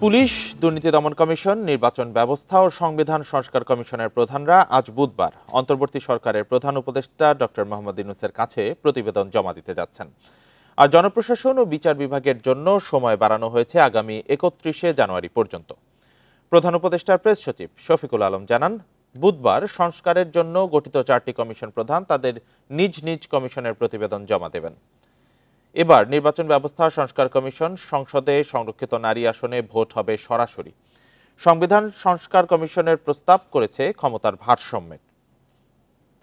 Police, দুর্নীতি দমন commission, নির্বাচন ব্যবস্থা ও সংবিধান সংস্কার কমিশনের প্রধানরা আজ বুধবার অন্তর্বর্তী সরকারের প্রধান উপদেষ্টা ডক্টর মোহাম্মদ ইউনূসের কাছে প্রতিবেদন জমা দিতে যাচ্ছেন। আর জনপ্রশাসন ও বিচার বিভাগের জন্য সময় বাড়ানো হয়েছে আগামী ৩১শে জানুয়ারি পর্যন্ত। প্রধান উপদেষ্টার প্রেস সচিব শফিকুল আলম জানান, বুধবার সংস্কারের জন্য গঠিত 4টি কমিশন প্রধান তাদের নিজ নিজ কমিশনের প্রতিবেদন জমা দেবেন। এবার নির্বাচন ব্যবস্থা সংস্কার কমিশন সংসদে সংরক্ষিত নারী আসনে ভোট হবে সরাসরি। সংবিধান সংস্কার কমিশনের প্রস্তাব করেছে ক্ষমতার ভারসাম্যের।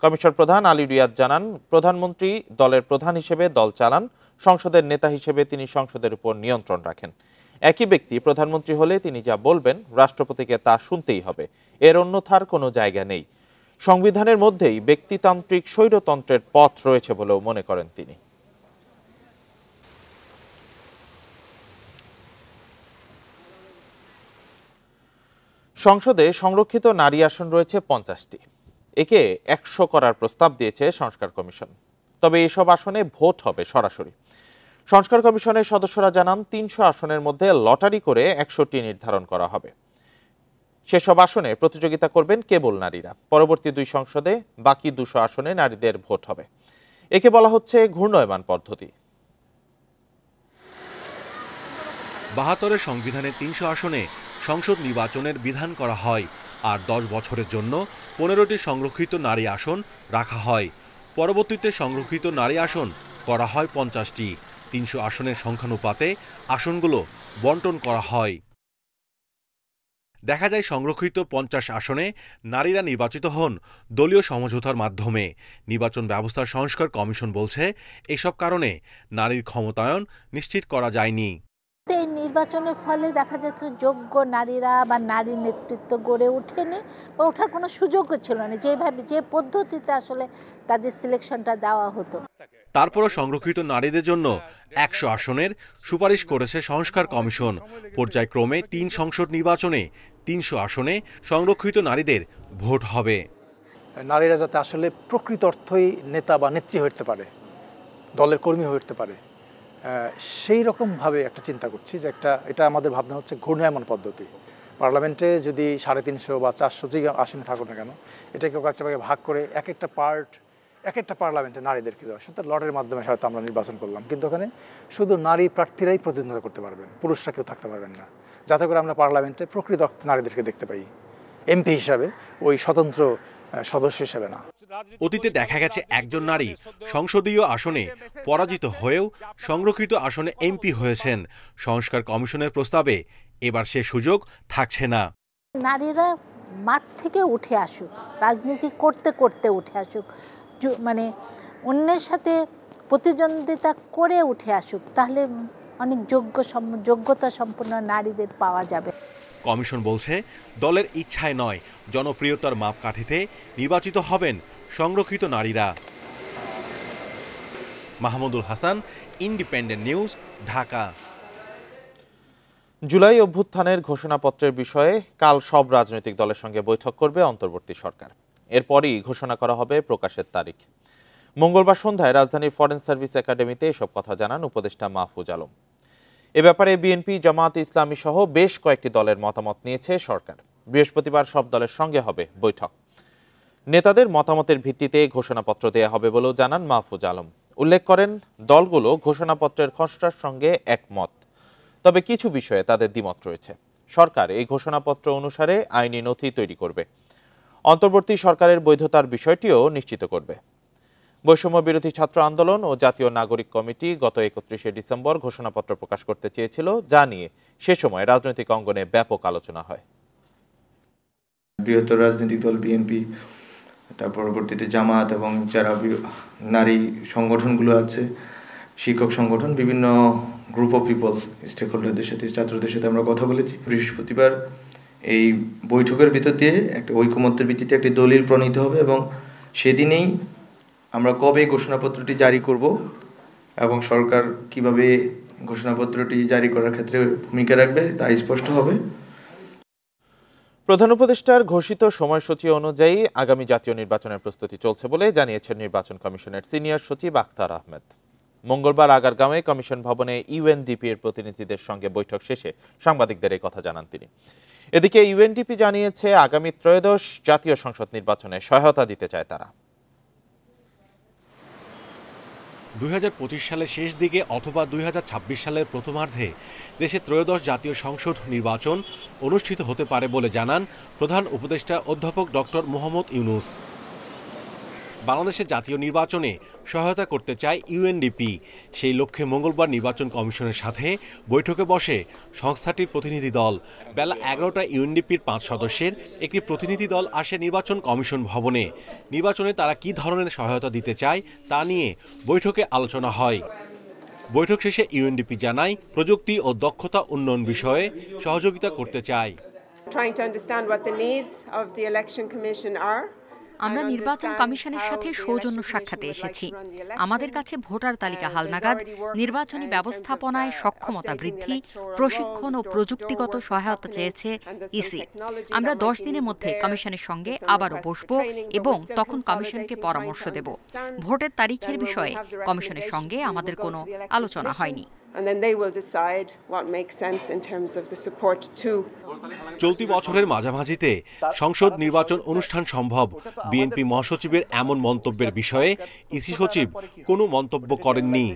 কমিশন প্রধান আলী রিয়াদ জানান, প্রধানমন্ত্রী দলের প্রধান হিসেবে দল চালান, সংসদের নেতা হিসেবে তিনি সংসদের উপর নিয়ন্ত্রণ রাখেন। একই ব্যক্তি প্রধানমন্ত্রী হলে তিনি যা বলবেন রাষ্ট্রপতিকে তা শুনতেই হবে, এর অন্যথার কোনো জায়গা নেই। সংবিধানের মধ্যেই ব্যক্তিতান্ত্রিক স্বৈরতন্ত্রের পথ রয়েছে বলেও মনে করেন তিনি। সংসদে সংরক্ষিত নারী আসন রয়েছে 50টি। একে 100 করার প্রস্তাব দিয়েছে সংস্কার কমিশন। তবে এসব আসনে ভোট হবে সরাসরি। সংস্কার কমিশনের সদস্যরা জানান, 300 আসনের মধ্যে লটারি করে 100টি নির্ধারণ করা হবে। সেসব আসনে প্রতিযোগিতা করবেন কেবল নারীরা। পরবর্তী 2 সংসদে বাকি 200 আসনে নারীদের ভোট হবে। একে বলা হচ্ছে ঘূর্ণয়মান পদ্ধতি। 72 সংবিধানে 300 আসনে সংসদ নির্বাচনের বিধান করা হয়, আর 10 বছরের জন্য 15টি সংরক্ষিত নারী আসন রাখা হয়। পরবর্তীতে সংরক্ষিত নারী আসন করা হয় 50টি। 300 আসনের সংখ্যানুপাতে আসনগুলো বন্টন করা হয়। দেখা যায় সংরক্ষিত 50 আসনে নারীরা নির্বাচিত হন দলীয় সমঝোতার মাধ্যমে। নির্বাচন ব্যবস্থা সংস্কার কমিশন বলছে, এসব কারণে নারীর ক্ষমতায়ন নিশ্চিত করা যায়নি। এই নির্বাচনের ফলে দেখা যাচ্ছে যোগ্য নারীরা বা নারী নেতৃত্ব গড়ে ওঠেনি বা ওঠার কোনো সুযোগও ছিল না, যে পদ্ধতিতে আসলে তাদের সিলেকশনটা দেওয়া হতো। তারপরও সংরক্ষিত নারীদের জন্য 100 আসনের সুপারিশ করেছে সংস্কার কমিশন। পর্যায়ক্রমে 3 সংসদ নির্বাচনে 300 আসনে সংরক্ষিত নারীদের ভোট হবে। নারীরা যাতে আসলে প্রকৃত অর্থই নেতা বা নেত্রী হয়ে উঠতে পারে, দলের কর্মী হয়ে উঠতে পারে, সেই রকমভাবে একটা চিন্তা করছি যে এটা আমাদের ভাবনা হচ্ছে ঘূর্ণায়মান পদ্ধতি। পার্লামেন্টে যদি 350 বা 400 যে আসনে থাকুক না কেন, এটাকে একটা ভাগ করে এক একটা পার্লামেন্টে নারীদেরকে দেওয়া, সেটা লটের মাধ্যমে হয়তো আমরা নির্বাচন করলাম, কিন্তু ওখানে শুধু নারী প্রার্থীরাই প্রতিদ্বন্দ্বিতা করতে পারবেন, পুরুষরা কেউ থাকতে পারবেন না, যাতে করে আমরা পার্লামেন্টে প্রকৃত নারীদেরকে দেখতে পাই, এমপি হিসাবে, ওই স্বতন্ত্র সদস্য হিসেবে না। অতীতে দেখা গেছে একজন নারী সংসদীয় আসনে পরাজিত হয়েও সংরক্ষিত আসনে এমপি হয়েছেন। সংস্কার কমিশনের প্রস্তাবে এবার সে সুযোগ থাকছে না। নারীরা মাঠ থেকে উঠে আসুক, রাজনীতি করতে করতে উঠে আসুক, মানে অন্যের সাথে প্রতিদ্বন্দ্বিতা করে উঠে আসুক, তাহলে অনেক যোগ্যতা সম্পন্ন নারীদের পাওয়া যাবে। কমিশন বলছে, দলের ইচ্ছায় নয়, জনপ্রিয়তার মাপকাঠিতে নির্বাচিত হবেন সংরক্ষিত নারীরা। Mahmudul Hasan, Independent News, Dhaka. July অভ্যুত্থানের ঘোষণাপত্রের বিষয়ে কাল সব রাজনৈতিক দলের সঙ্গে বৈঠক করবে অন্তর্বর্তী সরকার। এরপরই ঘোষণা করা হবে প্রকাশের তারিখ। মঙ্গলবার সন্ধ্যায় রাজধানীর ফরেন সার্ভিস একাডেমিতে এসব কথা জানান উপদেষ্টা মাহফুজ আলম। এ ব্যাপারে বিএনপি, জামায়াত ইসলামী সহ বেশ কয়েকটি দলের মতামত নিয়েছে সরকার। বৃহস্পতিবার সব দলের সঙ্গে হবে বৈঠক। নেতাদের মতামতের ভিত্তিতে ঘোষণাপত্র দেয়া হবে বলেও জানান মাহফুজ আলম। উল্লেখ করেন, দলগুলো ঘোষণাপত্রের খসড়ার সঙ্গে একমত, তবে কিছু বিষয়ে তাদের দ্বিমত রয়েছে। সরকার এই ঘোষণাপত্র অনুসারে আইনি নথি তৈরি করবে। অন্তর্বর্তী সরকারের বৈধতার বিষয়টিও নিশ্চিত করবে। বৈষম্য বিরোধী ছাত্র আন্দোলন ও জাতীয় নাগরিক কমিটি গত 31শে ডিসেম্বর ঘোষণাপত্র প্রকাশ করতে চেয়েছিল, যা নিয়ে সে সময় রাজনৈতিক অঙ্গনে ব্যাপক আলোচনা হয়। বৃহত্তর রাজনৈতিক দল বিএনপি, তার পরবর্তীতে জামায়াত এবং যারা নারী সংগঠনগুলো আছে, শিক্ষক সংগঠন, বিভিন্ন গ্রুপ অফ পিপল, স্টেক হোল্ডারদের সাথে, ছাত্রদের সাথে আমরা কথা বলেছি। বৃহস্পতিবার এই বৈঠকের ভিতর দিয়ে একটা ঐকমত্যের ভিত্তিতে একটি দলিল প্রণীত হবে এবং সেদিনেই আমরা কবে ঘোষণাপত্রটি জারি করব এবং সরকার কিভাবে ঘোষণাপত্রটি জারি করার ক্ষেত্রে ভূমিকা রাখবে তা স্পষ্ট হবে। প্রধান উপদেষ্টার ঘোষিত সময়সূচি অনুযায়ী আগামী জাতীয় নির্বাচনের প্রস্তুতি চলছে বলে জানিয়েছেন নির্বাচন কমিশনের সিনিয়র সচিব আখতার আহমেদ। মঙ্গলবার আগারগাঁওয়ে কমিশন ভবনে ইউএনডিপি এর প্রতিনিধিদের সঙ্গে বৈঠক শেষে সাংবাদিকদের এই কথা জানান তিনি। এদিকে ইউএনডিপি জানিয়েছে আগামী ত্রয়োদশ জাতীয় সংসদ নির্বাচনে সহায়তা দিতে চায় তারা। 2025 সালের শেষ দিকে অথবা 2026 সালের প্রথমার্ধে দেশে ত্রয়োদশ জাতীয় সংসদ নির্বাচন অনুষ্ঠিত হতে পারে বলে জানান প্রধান উপদেষ্টা অধ্যাপক ডক্টর মোহাম্মদ ইউনূস। বাংলাদেশের জাতীয় নির্বাচনে সহায়তা করতে চায় ইউএনডিপি। সেই লক্ষ্যে মঙ্গলবার নির্বাচন কমিশনের সাথে বৈঠকে বসে সংস্থাটির প্রতিনিধি দল। বেলা 11টায় ইউএনডিপির 5 সদস্যের একটি প্রতিনিধি দল আসে নির্বাচন কমিশন ভবনে। নির্বাচনে তারা কী ধরনের সহায়তা দিতে চায় তা নিয়ে বৈঠকে আলোচনা হয়। বৈঠক শেষে ইউএনডিপি জানায় প্রযুক্তি ও দক্ষতা উন্নয়ন বিষয়ে সহযোগিতা করতে চায়। আমরা নির্বাচন কমিশনের সাথে সৌজন্য সাক্ষাতে এসেছি। আমাদের কাছে ভোটার তালিকা হালনাগাদ, নির্বাচনী ব্যবস্থাপনায় সক্ষমতা বৃদ্ধি, প্রশিক্ষণ ও প্রযুক্তিগত সহায়তা চেয়েছে ইসি। আমরা 10 দিনের মধ্যে কমিশনের সঙ্গে আবারও বসব এবং তখন কমিশনকে পরামর্শ দেব। ভোটের তারিখের বিষয়ে কমিশনের সঙ্গে আমাদের কোনো আলোচনা হয়নি। চলতি বছরের মাঝামাঝিতে সংসদ নির্বাচন অনুষ্ঠান সম্ভব। বিএনপি মহাসচিবের এমন মন্তব্যের বিষয়ে ইসি সচিব কোনো মন্তব্য করেননি।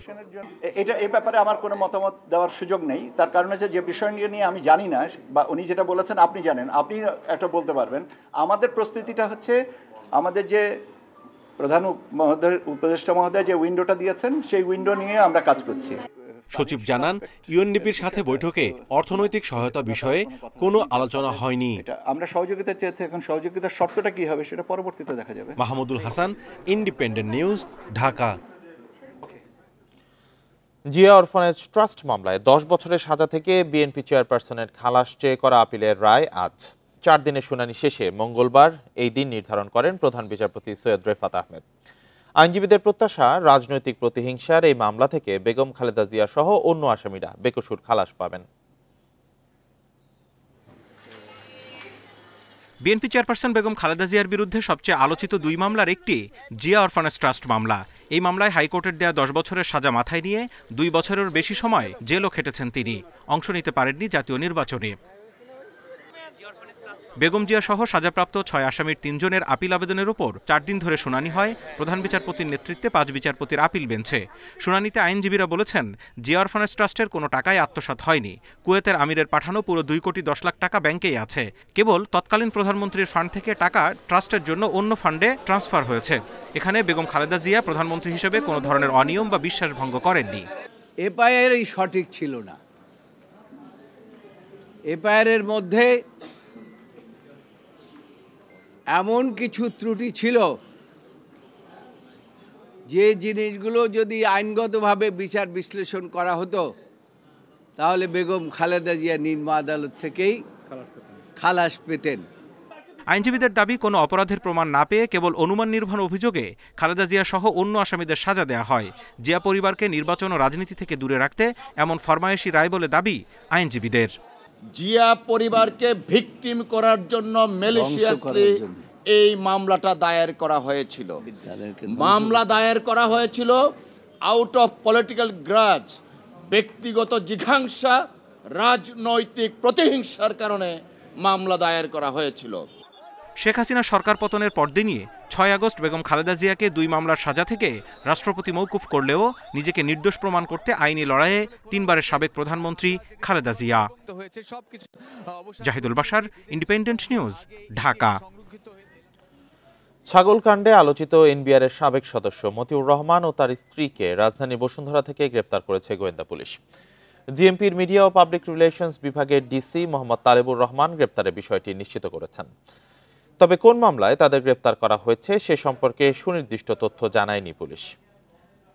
এই ব্যাপারে আমার কোনো মতামত দেওয়ার সুযোগ নেই। তার কারণ হচ্ছে যে বিষয় নিয়ে আমি জানি না, বা উনি যেটা বলেছেন আপনি জানেন, আপনি একটা বলতে পারবেন। আমাদের প্রস্তুতিটা হচ্ছে আমাদের যে প্রধান উপদেষ্টা মহোদয় যে উইন্ডোটা দিয়েছেন সেই উইন্ডো নিয়ে আমরা কাজ করছি। সচিব জানান ইউএনডিপির সাথে বৈঠকে অর্থনৈতিক সহায়তা বিষয়ে কোনো আলোচনা হয়নি। আমরা সহযোগিতা চেয়েছি, এখন সহযোগিতার শর্তটা কি হবে সেটা পরবর্তীতে দেখা যাবে। Mahmudul Hasan, Independent News, Dhaka. Zia orphanage trust মামলায় 10 বছরের সাজা থেকে বিএনপি চেয়ারপারসনের খালাস চেয়ে করা আপিলের রায় আজ। 4 দিনের শুনানি শেষে মঙ্গলবার এই দিন নির্ধারণ করেন প্রধান বিচারপতি সৈয়দ রেফাত আহমেদ। আইনজীবীদের প্রত্যাশা, রাজনৈতিক প্রতিহিংসার এই মামলা থেকে বেগম খালেদা জিয়া সহ অন্য আসামিরা বেকসুর খালাস পাবেন। বিএনপি চেয়ারপারসন বেগম খালেদা জিয়ার বিরুদ্ধে সবচেয়ে আলোচিত 2 মামলার একটি জিয়া অরফানেজ ট্রাস্ট মামলা। এই মামলায় হাইকোর্টের দেয়া 10 বছরের সাজা মাথায় নিয়ে 2 বছরের বেশি সময় জেলও খেটেছেন তিনি। অংশ নিতে পারেননি জাতীয় নির্বাচনে। বেগম জিয়া সহ সাজাপ্রাপ্ত 6 আসামির 3 জনের আপিল আবেদনের উপর 4 দিন ধরে শুনানি হয় প্রধান বিচারপতির নেতৃত্বে 5 বিচারপতির আপিল বেঞ্চে। শুনানিতে আইনজীবীরা বলেছেন, জিয়া অরফানেজ ট্রাস্টের কোনো টাকাই আত্মসাৎ হয়নি। কুয়েতের আমিরের পাঠানো পুরো 2 কোটি 10 লাখ টাকা ব্যাংকেই আছে। কেবল তৎকালীন প্রধানমন্ত্রীর ফান্ড থেকে টাকা ট্রাস্টের জন্য অন্য ফান্ডে ট্রান্সফার হয়েছে। এখানে বেগম খালেদা জিয়া প্রধানমন্ত্রী হিসেবে কোনো ধরনের অনিয়ম বা বিশ্বাসভঙ্গ করেননি। এফআইআরই সঠিক ছিল না। এফআইআরের মধ্যে এমন কিছু ত্রুটি ছিল যে জিনিসগুলো যদি আইনগতভাবে বিচার বিশ্লেষণ করা হতো তাহলে বেগম খালেদা জিয়া নিম্ন আদালত থেকেই খালাস পেতেন। আইনজীবীদের দাবি, কোনো অপরাধের প্রমাণ না পেয়ে কেবল অনুমান নির্ভর অভিযোগে খালেদা জিয়া সহ অন্য আসামিদের সাজা দেওয়া হয়। জিয়া পরিবারকে নির্বাচন ও রাজনীতি থেকে দূরে রাখতে এমন ফরমায়েশি রায় বলে দাবি আইনজীবীদের। জিয়া পরিবারকে ভিকটিম করার জন্য ম্যালিশিয়াসলি এই মামলাটা দায়ের করা হয়েছিল। মামলা দায়ের করা হয়েছিল আউট অফ পলিটিক্যাল গ্রাজ, ব্যক্তিগত জিঘাংসা, রাজনৈতিক প্রতিহিংসার কারণে মামলা দায়ের করা হয়েছিল। শেখ হাসিনা সরকার পতনের পরদিনই 6 আগস্ট বেগম খালেদা জিয়াকে 2 মামলার সাজা থেকে রাষ্ট্রপতি মওকুফ করলেও নিজেকে নির্দোষ প্রমাণ করতে আইনি লড়াইয়ে 3 বারের সাবেক প্রধানমন্ত্রী খালেদা জিয়া। Zahidul Bashar, Independent News, Dhaka. ছাগলকাণ্ডে আলোচিত এনবিআরের সাবেক সদস্য মতিউর রহমান ও তার স্ত্রীকে রাজধানী বসুন্ধরা থেকে গ্রেপ্তার করেছে গোয়েন্দা পুলিশ। জিএমপির মিডিয়া ও পাবলিক রিলেশনস বিভাগের ডিসি মোহাম্মদ তালেবুর রহমান গ্রেপ্তারের বিষয়টি নিশ্চিত করেছেন। তবে কোন মামলায় তাদের গ্রেপ্তার করা হয়েছে সে সম্পর্কে সুনির্দিষ্ট তথ্য জানায়নি পুলিশ।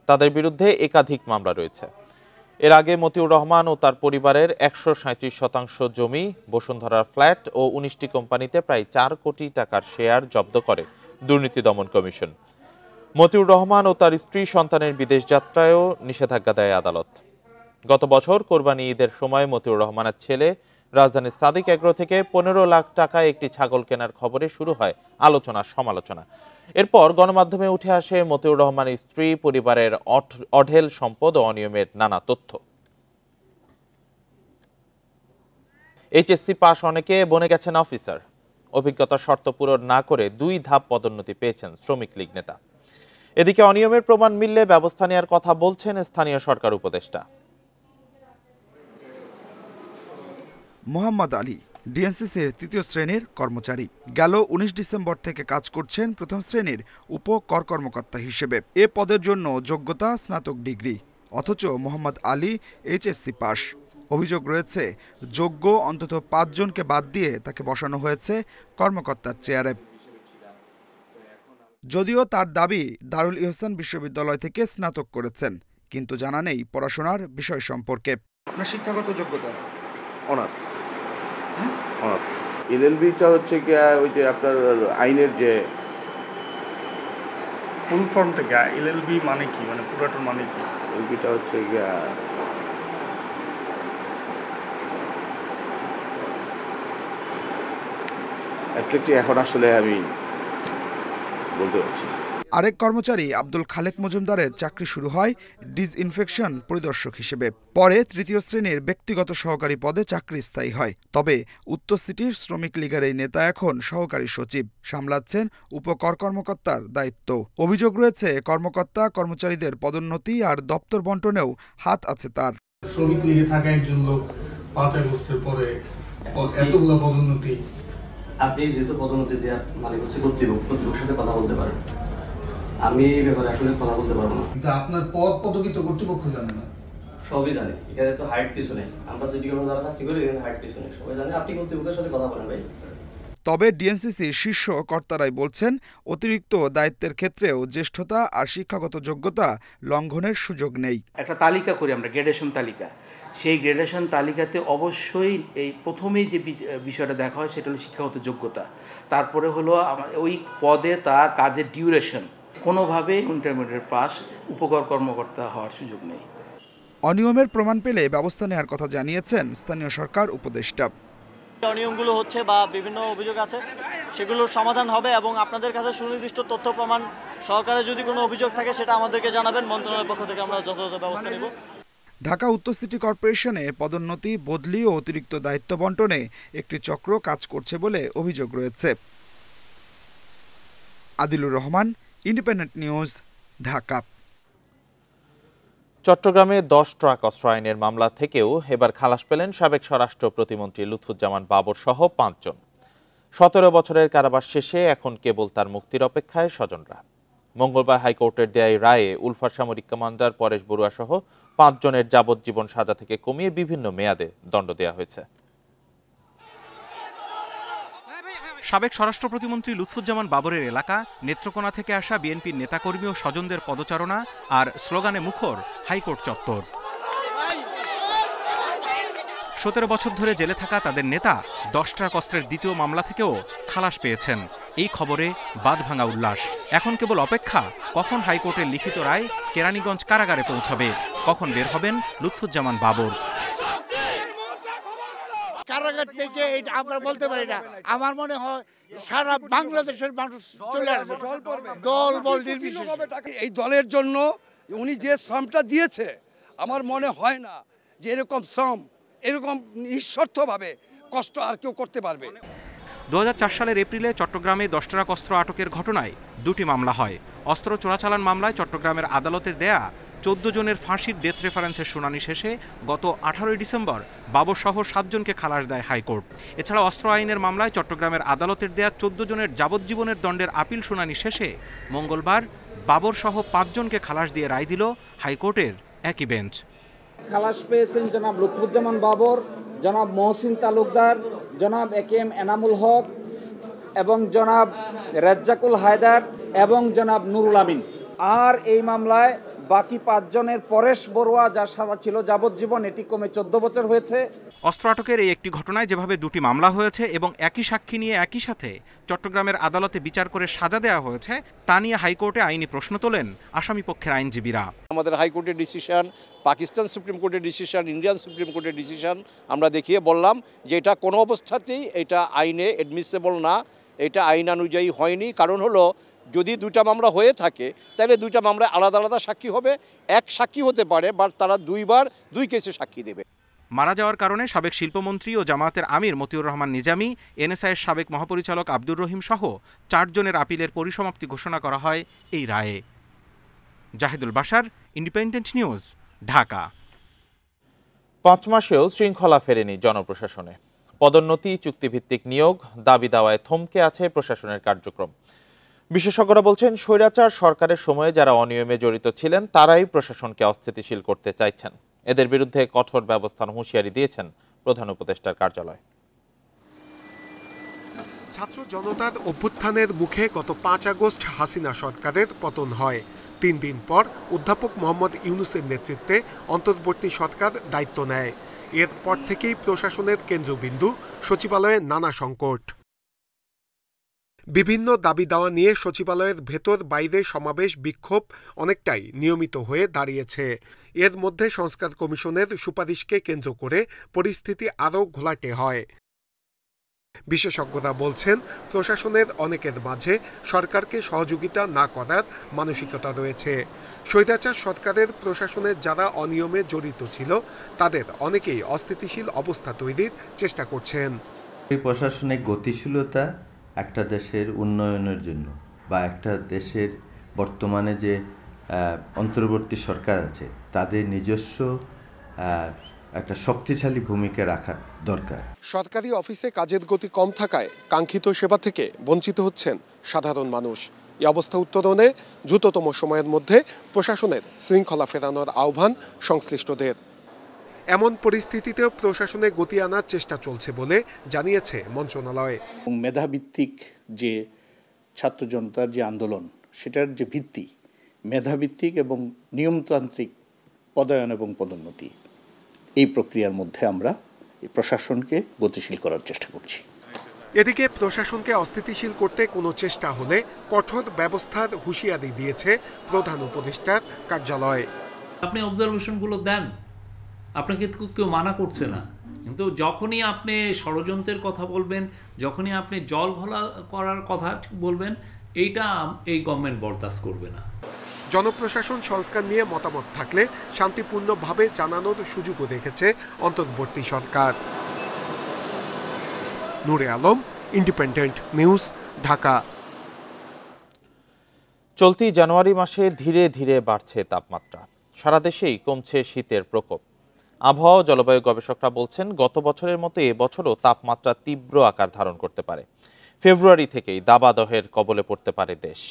তাদের বিরুদ্ধে একাধিক মামলা রয়েছে। এর আগে মতিউর রহমান ও তার পরিবারের 137% জমি, বসুন্ধরার ফ্ল্যাট ও 19টি কোম্পানিতে প্রায় 4 কোটি টাকার শেয়ার জব্দ করে দুর্নীতি দমন কমিশন। মতিউর রহমান ও তার স্ত্রী সন্তানের বিদেশ যাত্রায়ও নিষেধাজ্ঞা দেয় আদালত। গত বছর কোরবানি ঈদের সময় মতিউর রহমানের ছেলে রাজধানীর সাদিক এগ্রো থেকে 15 লাখ টাকায় একটি ছাগল কেনার খবরে শুরু হয় আলোচনা সমালোচনা। এরপর গণমাধ্যমে উঠে আসে মতিউর রহমানের স্ত্রী, পরিবারের অঢেল সম্পদ ও অনিয়মের নানা তথ্য। এইচএসসি পাস অনেকে বনে গেছেন অফিসার। অভিজ্ঞতা শর্ত পূরণ না করে 2 ধাপ পদোন্নতি পেয়েছেন শ্রমিক লীগ নেতা। এদিকে অনিয়মের প্রমাণ মিললে ব্যবস্থা নেওয়ার কথা বলছেন স্থানীয় সরকার উপদেষ্টা। মোহাম্মদ আলী ডিএনসিসির 3য় শ্রেণীর কর্মচারী। গেল 19 ডিসেম্বর থেকে কাজ করছেন 1ম শ্রেণীর উপকর কর্মকর্তা হিসেবে। এ পদের জন্য যোগ্যতা স্নাতক ডিগ্রি, অথচ মোহাম্মদ আলী এইচএসসি পাস। অভিযোগ রয়েছে যোগ্য অন্তত 5 জনকে বাদ দিয়ে তাকে বসানো হয়েছে কর্মকর্তার চেয়ারে। যদিও তার দাবি দারুল ইহসান বিশ্ববিদ্যালয় থেকে স্নাতক করেছেন, কিন্তু জানা নেই পড়াশোনার বিষয় সম্পর্কে। আপনার শিক্ষাগত যোগ্যতা অনার্স। অনার্স এলএলবিটা হচ্ছে গিয়া ওই যে আপনার আইনের যে ফুল ফর্মটা কি? এলএলবি মানে কি, মানে পুরোটার মানে কি? এলবিটা হচ্ছে গিয়া এখন আসলে আমি বলতে পারছি না। আরেক কর্মচারী আব্দুল খালেক মজুমদারের চাকরি শুরু হয় ডিসইনফেকশন পরিদর্শক হিসেবে। পরে 3য় শ্রেণীর ব্যক্তিগত সহকারী পদে চাকরি স্থায়ী হয়। তবে উত্তর সিটির শ্রমিক লীগের এই নেতা এখন সহকারী সচিব, সামলাচ্ছেন উপকর কর্মকর্তার দায়িত্ব। অভিযোগ রয়েছে কর্মকর্তা কর্মচারীদের পদোন্নতি আর দপ্তর বন্টনেও হাত আছে তার। শ্রমিক লীগে থাকা একজন লোক 5 আগস্টের পরে এতগুলো পদোন্নতি। আপনি যেহেতু পদোন্নতি দেওয়ার মালিক হচ্ছে কর্তৃপক্ষের সাথে কথা বলতে পারেন, আমি এই ব্যাপারে আসলে কথা বলতে পারবো না। কিন্তু আপনার পদ পদবি তো কর্তৃপক্ষ জানে না। সবই জানে, এখানে তো হাইট কিছু নেই। আমরা যদি কোনো দ্বারা চাকরি করি এখানে হাইট কিছু নেই, সবাই জানে। আপনি কর্তৃপক্ষের সাথে কথা বলেন ভাই। তবে ডিএনসিসির শীর্ষ কর্তারাই বলছেন অতিরিক্ত দায়িত্বের ক্ষেত্রেও জ্যেষ্ঠতা আর শিক্ষাগত যোগ্যতা লঙ্ঘনের সুযোগ নেই। একটা তালিকা করি আমরা, গ্রেডেশন তালিকা। সেই গ্রেডেশন তালিকাতে অবশ্যই এই প্রথমেই যে বিষয়টা দেখা হয় সেটা হলো শিক্ষাগত যোগ্যতা, তারপরে হলো ওই পদে তার কাজের ডিউরেশন। কোনোভাবে ইন্টারমিডিয়েট পাস উপকর কর্মকর্তা হওয়ার সুযোগ নেই। অনিয়মের প্রমাণ পেলে ব্যবস্থা নেওয়ার কথা জানিয়েছেন স্থানীয় সরকার উপদেষ্টা। অনিয়মগুলো হচ্ছে বা বিভিন্ন অভিযোগ আছে, সেগুলোর সমাধান হবে এবং আপনাদের কাছে সুনির্দিষ্ট তথ্য প্রমাণ সহকারে যদি কোনো অভিযোগ থাকে সেটা আমাদেরকে জানাবেন, মন্ত্রণালয়ের পক্ষ থেকে আমরা যথাযথ ব্যবস্থা নেব। ঢাকা উত্তর সিটি কর্পোরেশনে পদোন্নতি, বদলি ও অতিরিক্ত দায়িত্ব বন্টনে একটি চক্র কাজ করছে বলে অভিযোগ রয়েছে। Adilur Rahman, independent News, Dhaka. চট্টগ্রামে 10 ট্রাক অস্ত্র আইনের মামলা থেকেও এবার খালাস পেলেন সাবেক স্বরাষ্ট্র প্রতিমন্ত্রী লুৎফুজ্জামান বাবর সহ 5 জন। 17 বছরের কারাবাস শেষে এখন কেবল তার মুক্তির অপেক্ষায় স্বজনরা। মঙ্গলবার হাইকোর্টের দেয়া রায়ে উলফার সামরিক কমান্ডার পরেশ বড়ুয়া সহ 5 জনের যাবজ্জীবন সাজা থেকে কমিয়ে বিভিন্ন মেয়াদে দণ্ড দেওয়া হয়েছে। সাবেক স্বরাষ্ট্র প্রতিমন্ত্রী লুৎফুজ্জামান বাবরের এলাকা নেত্রকোনা থেকে আসা বিএনপির নেতাকর্মী ও স্বজনদের পদচারণা আর স্লোগানে মুখর হাইকোর্ট চত্বর। 17 বছর ধরে জেলে থাকা তাদের নেতা 10 ট্রাক অস্ত্রের দ্বিতীয় মামলা থেকেও খালাস পেয়েছেন। এই খবরে বাঁধভাঙা উল্লাস। এখন কেবল অপেক্ষা কখন হাইকোর্টের লিখিত রায় কেরানীগঞ্জ কারাগারে পৌঁছাবে, কখন বের হবেন লুৎফুজ্জামান বাবর। কারাগার থেকে এটা আমরা বলতে পারি না। আমার মনে হয় সারা বাংলাদেশের মানুষ চলে আসবে, দল বল নির্বিশেষে। এই দলের জন্য উনি যে শ্রমটা দিয়েছে, আমার মনে হয় না যে এরকম শ্রম এরকম নিঃস্বার্থভাবে কষ্ট আর কেউ করতে পারবে। 2004 সালের এপ্রিলে চট্টগ্রামে 10 ট্রাক অস্ত্র আটকের ঘটনায় 2টি মামলা হয়। অস্ত্র চোরাচালান মামলায় চট্টগ্রামের আদালতের দেয়া 14 জনের ফাঁসির ডেথ রেফারেন্সের শুনানি শেষে গত 18 ডিসেম্বর বাবর সহ 7 জনকে খালাস দেয় হাইকোর্ট। এছাড়া অস্ত্র আইনের মামলায় চট্টগ্রামের আদালতের দেয়া 14 জনের যাবজ্জীবনের দণ্ডের আপিল শুনানি শেষে মঙ্গলবার বাবর সহ 5 জনকে খালাস দিয়ে রায় দিল হাইকোর্টের একই বেঞ্চ। খালাস পেয়েছেন জনাব লুৎফুজ্জামান বাবর, জনাব মহসিন তালুকদার, জনাব একেএম এনামুল হক এবং জনাব রাজ্জাকুল হায়দার এবং জনাব নুরুল আমিন। আর এই মামলায় বাকি 5 জনের পরেশ বড়ুয়া, যার সাজা ছিল যাবজ্জীবন, এটি কমে 14 বছর হয়েছে। অস্ত্র আটকের এই একটি ঘটনায় যেভাবে 2টি মামলা হয়েছে এবং একই সাক্ষী নিয়ে একই সাথে চট্টগ্রামের আদালতে বিচার করে সাজা দেওয়া হয়েছে, তা নিয়ে হাইকোর্টে আইনি প্রশ্ন তোলেন আসামি পক্ষের আইনজীবীরা। আমাদের হাইকোর্টের ডিসিশন, পাকিস্তান সুপ্রিম কোর্টের ডিসিশন, ইন্ডিয়ান সুপ্রিম কোর্টের ডিসিশন আমরা দেখিয়ে বললাম যে এটা কোনো অবস্থাতেই এটা আইনে অ্যাডমিসেবল না, এটা আইন অনুযায়ী হয়নি। কারণ হলো যদি দুইটা মামলা হয়ে থাকে তাহলে দুইটা মামলায় আলাদা আলাদা সাক্ষী হবে, এক সাক্ষী হতে পারে বা তারা দুইবার দুই কেসে সাক্ষী দেবে। মারা যাওয়ার কারণে সাবেক শিল্পমন্ত্রী ও জামায়াতের আমির মতিউর রহমান নিজামী, এনএসআইয়ের সাবেক মহাপরিচালক আব্দুর রহিম সহ 4 জনের আপিলের পরিসমাপ্তি ঘোষণা করা হয় এই রায়ে। Zahidul Bashar, Independent News, Dhaka. 5 মাসেও শৃঙ্খলা ফেরেনি জনপ্রশাসনে। পদোন্নতি, চুক্তিভিত্তিক নিয়োগ, দাবি দাওয়ায় থমকে আছে প্রশাসনের কার্যক্রম। বিশেষজ্ঞরা বলছেন, স্বৈরাচার সরকারের সময়ে যারা অনিয়মে জড়িত ছিলেন তারাই প্রশাসনকে অস্থিতিশীল করতে চাইছেন। এদের বিরুদ্ধে কঠোর ব্যবস্থার হুঁশিয়ারি দিয়েছেন প্রধান উপদেষ্টার কার্যালয়। ছাত্র জনতার অভ্যুত্থানের মুখে গত 5 আগস্ট হাসিনা সরকারের পতন হয়। 3 দিন পর অধ্যাপক মোহাম্মদ ইউনূসের নেতৃত্বে অন্তর্বর্তী সরকার দায়িত্ব নেয়। এরপর থেকেই প্রশাসনের কেন্দ্রবিন্দু সচিবালয়ে নানা সংকট। বিভিন্ন দাবি দাওয়া নিয়ে সচিবালয়ের ভেতর বাইরে সমাবেশ, বিক্ষোভ অনেকটাই নিয়মিত হয়ে দাঁড়িয়েছে। এর মধ্যে সংস্কার কমিশনের সুপারিশকে কেন্দ্র করে পরিস্থিতি আরও ঘোলাটে হয়। বিশেষজ্ঞরা বলছেন, প্রশাসনের অনেকের মাঝে সরকারকে সহযোগিতা না করার মানসিকতা রয়েছে। স্বৈরাচার সরকারের প্রশাসনের যারা অনিয়মে জড়িত ছিল তাদের অনেকেই অস্থিতিশীল অবস্থা তৈরির চেষ্টা করছেন। এই প্রশাসনিক গতিশীলতা একটা দেশের উন্নয়নের জন্য বা একটা দেশের বর্তমানে যে অন্তর্বর্তী সরকার আছে তাদের নিজস্ব একটা শক্তিশালী ভূমিকা রাখা দরকার। সরকারি অফিসে কাজের গতি কম থাকায় কাঙ্ক্ষিত সেবা থেকে বঞ্চিত হচ্ছেন সাধারণ মানুষ। এই অবস্থা উত্তরণে দ্রুততম সময়ের মধ্যে প্রশাসনের শৃঙ্খলা ফেরানোর আহ্বান সংশ্লিষ্টদের। এমন পরিস্থিতিতেও প্রশাসনে গতি আনার চেষ্টা চলছে বলে জানিয়েছে মন্ত্রণালয়। মেধাভিত্তিক যে ছাত্র জনতার যে আন্দোলন, সেটার যে ভিত্তি মেধাভিত্তিক এবং নিয়মতান্ত্রিক পদায়ন এবং পদোন্নতি, এই প্রক্রিয়ার মধ্যে আমরা এই প্রশাসনকে গতিশীল করার চেষ্টা করছি। এদিকে প্রশাসনকে অস্থিতিশীল করতে কোনো চেষ্টা হলে কঠোর ব্যবস্থার হুঁশিয়ারি দিয়েছে প্রধান উপদেষ্টার কার্যালয়। আপনি অবজারভেশনগুলো দেন, আপনাকে কেউ মানা করছে না, কিন্তু যখনই আপনি ষড়যন্ত্রের কথা বলবেন, যখনই আপনি জল ঘোলা করার কথা বলবেন, এইটা এই গভর্নমেন্ট বরদাস্ত করবে না। জনপ্রশাসন সংস্কার নিয়ে মতামত থাকলে শান্তিপূর্ণভাবে জানানোর সুযোগও রেখেছে অন্তর্বর্তী সরকার। নূরে আলম, ইন্ডিপেন্ডেন্ট নিউজ, ঢাকা। চলতি জানুয়ারি মাসে ধীরে ধীরে বাড়ছে তাপমাত্রা। সারা দেশেই কমছে শীতের প্রকোপ। আবহাওয়া ও জলবায়ু গবেষকরা বলছেন, গত বছরের মতো এবছরও তাপমাত্রা তীব্র আকার ধারণ করতে পারে। ফেব্রুয়ারি থেকেই দাবানলের কবলে পড়তে পারে দেশ।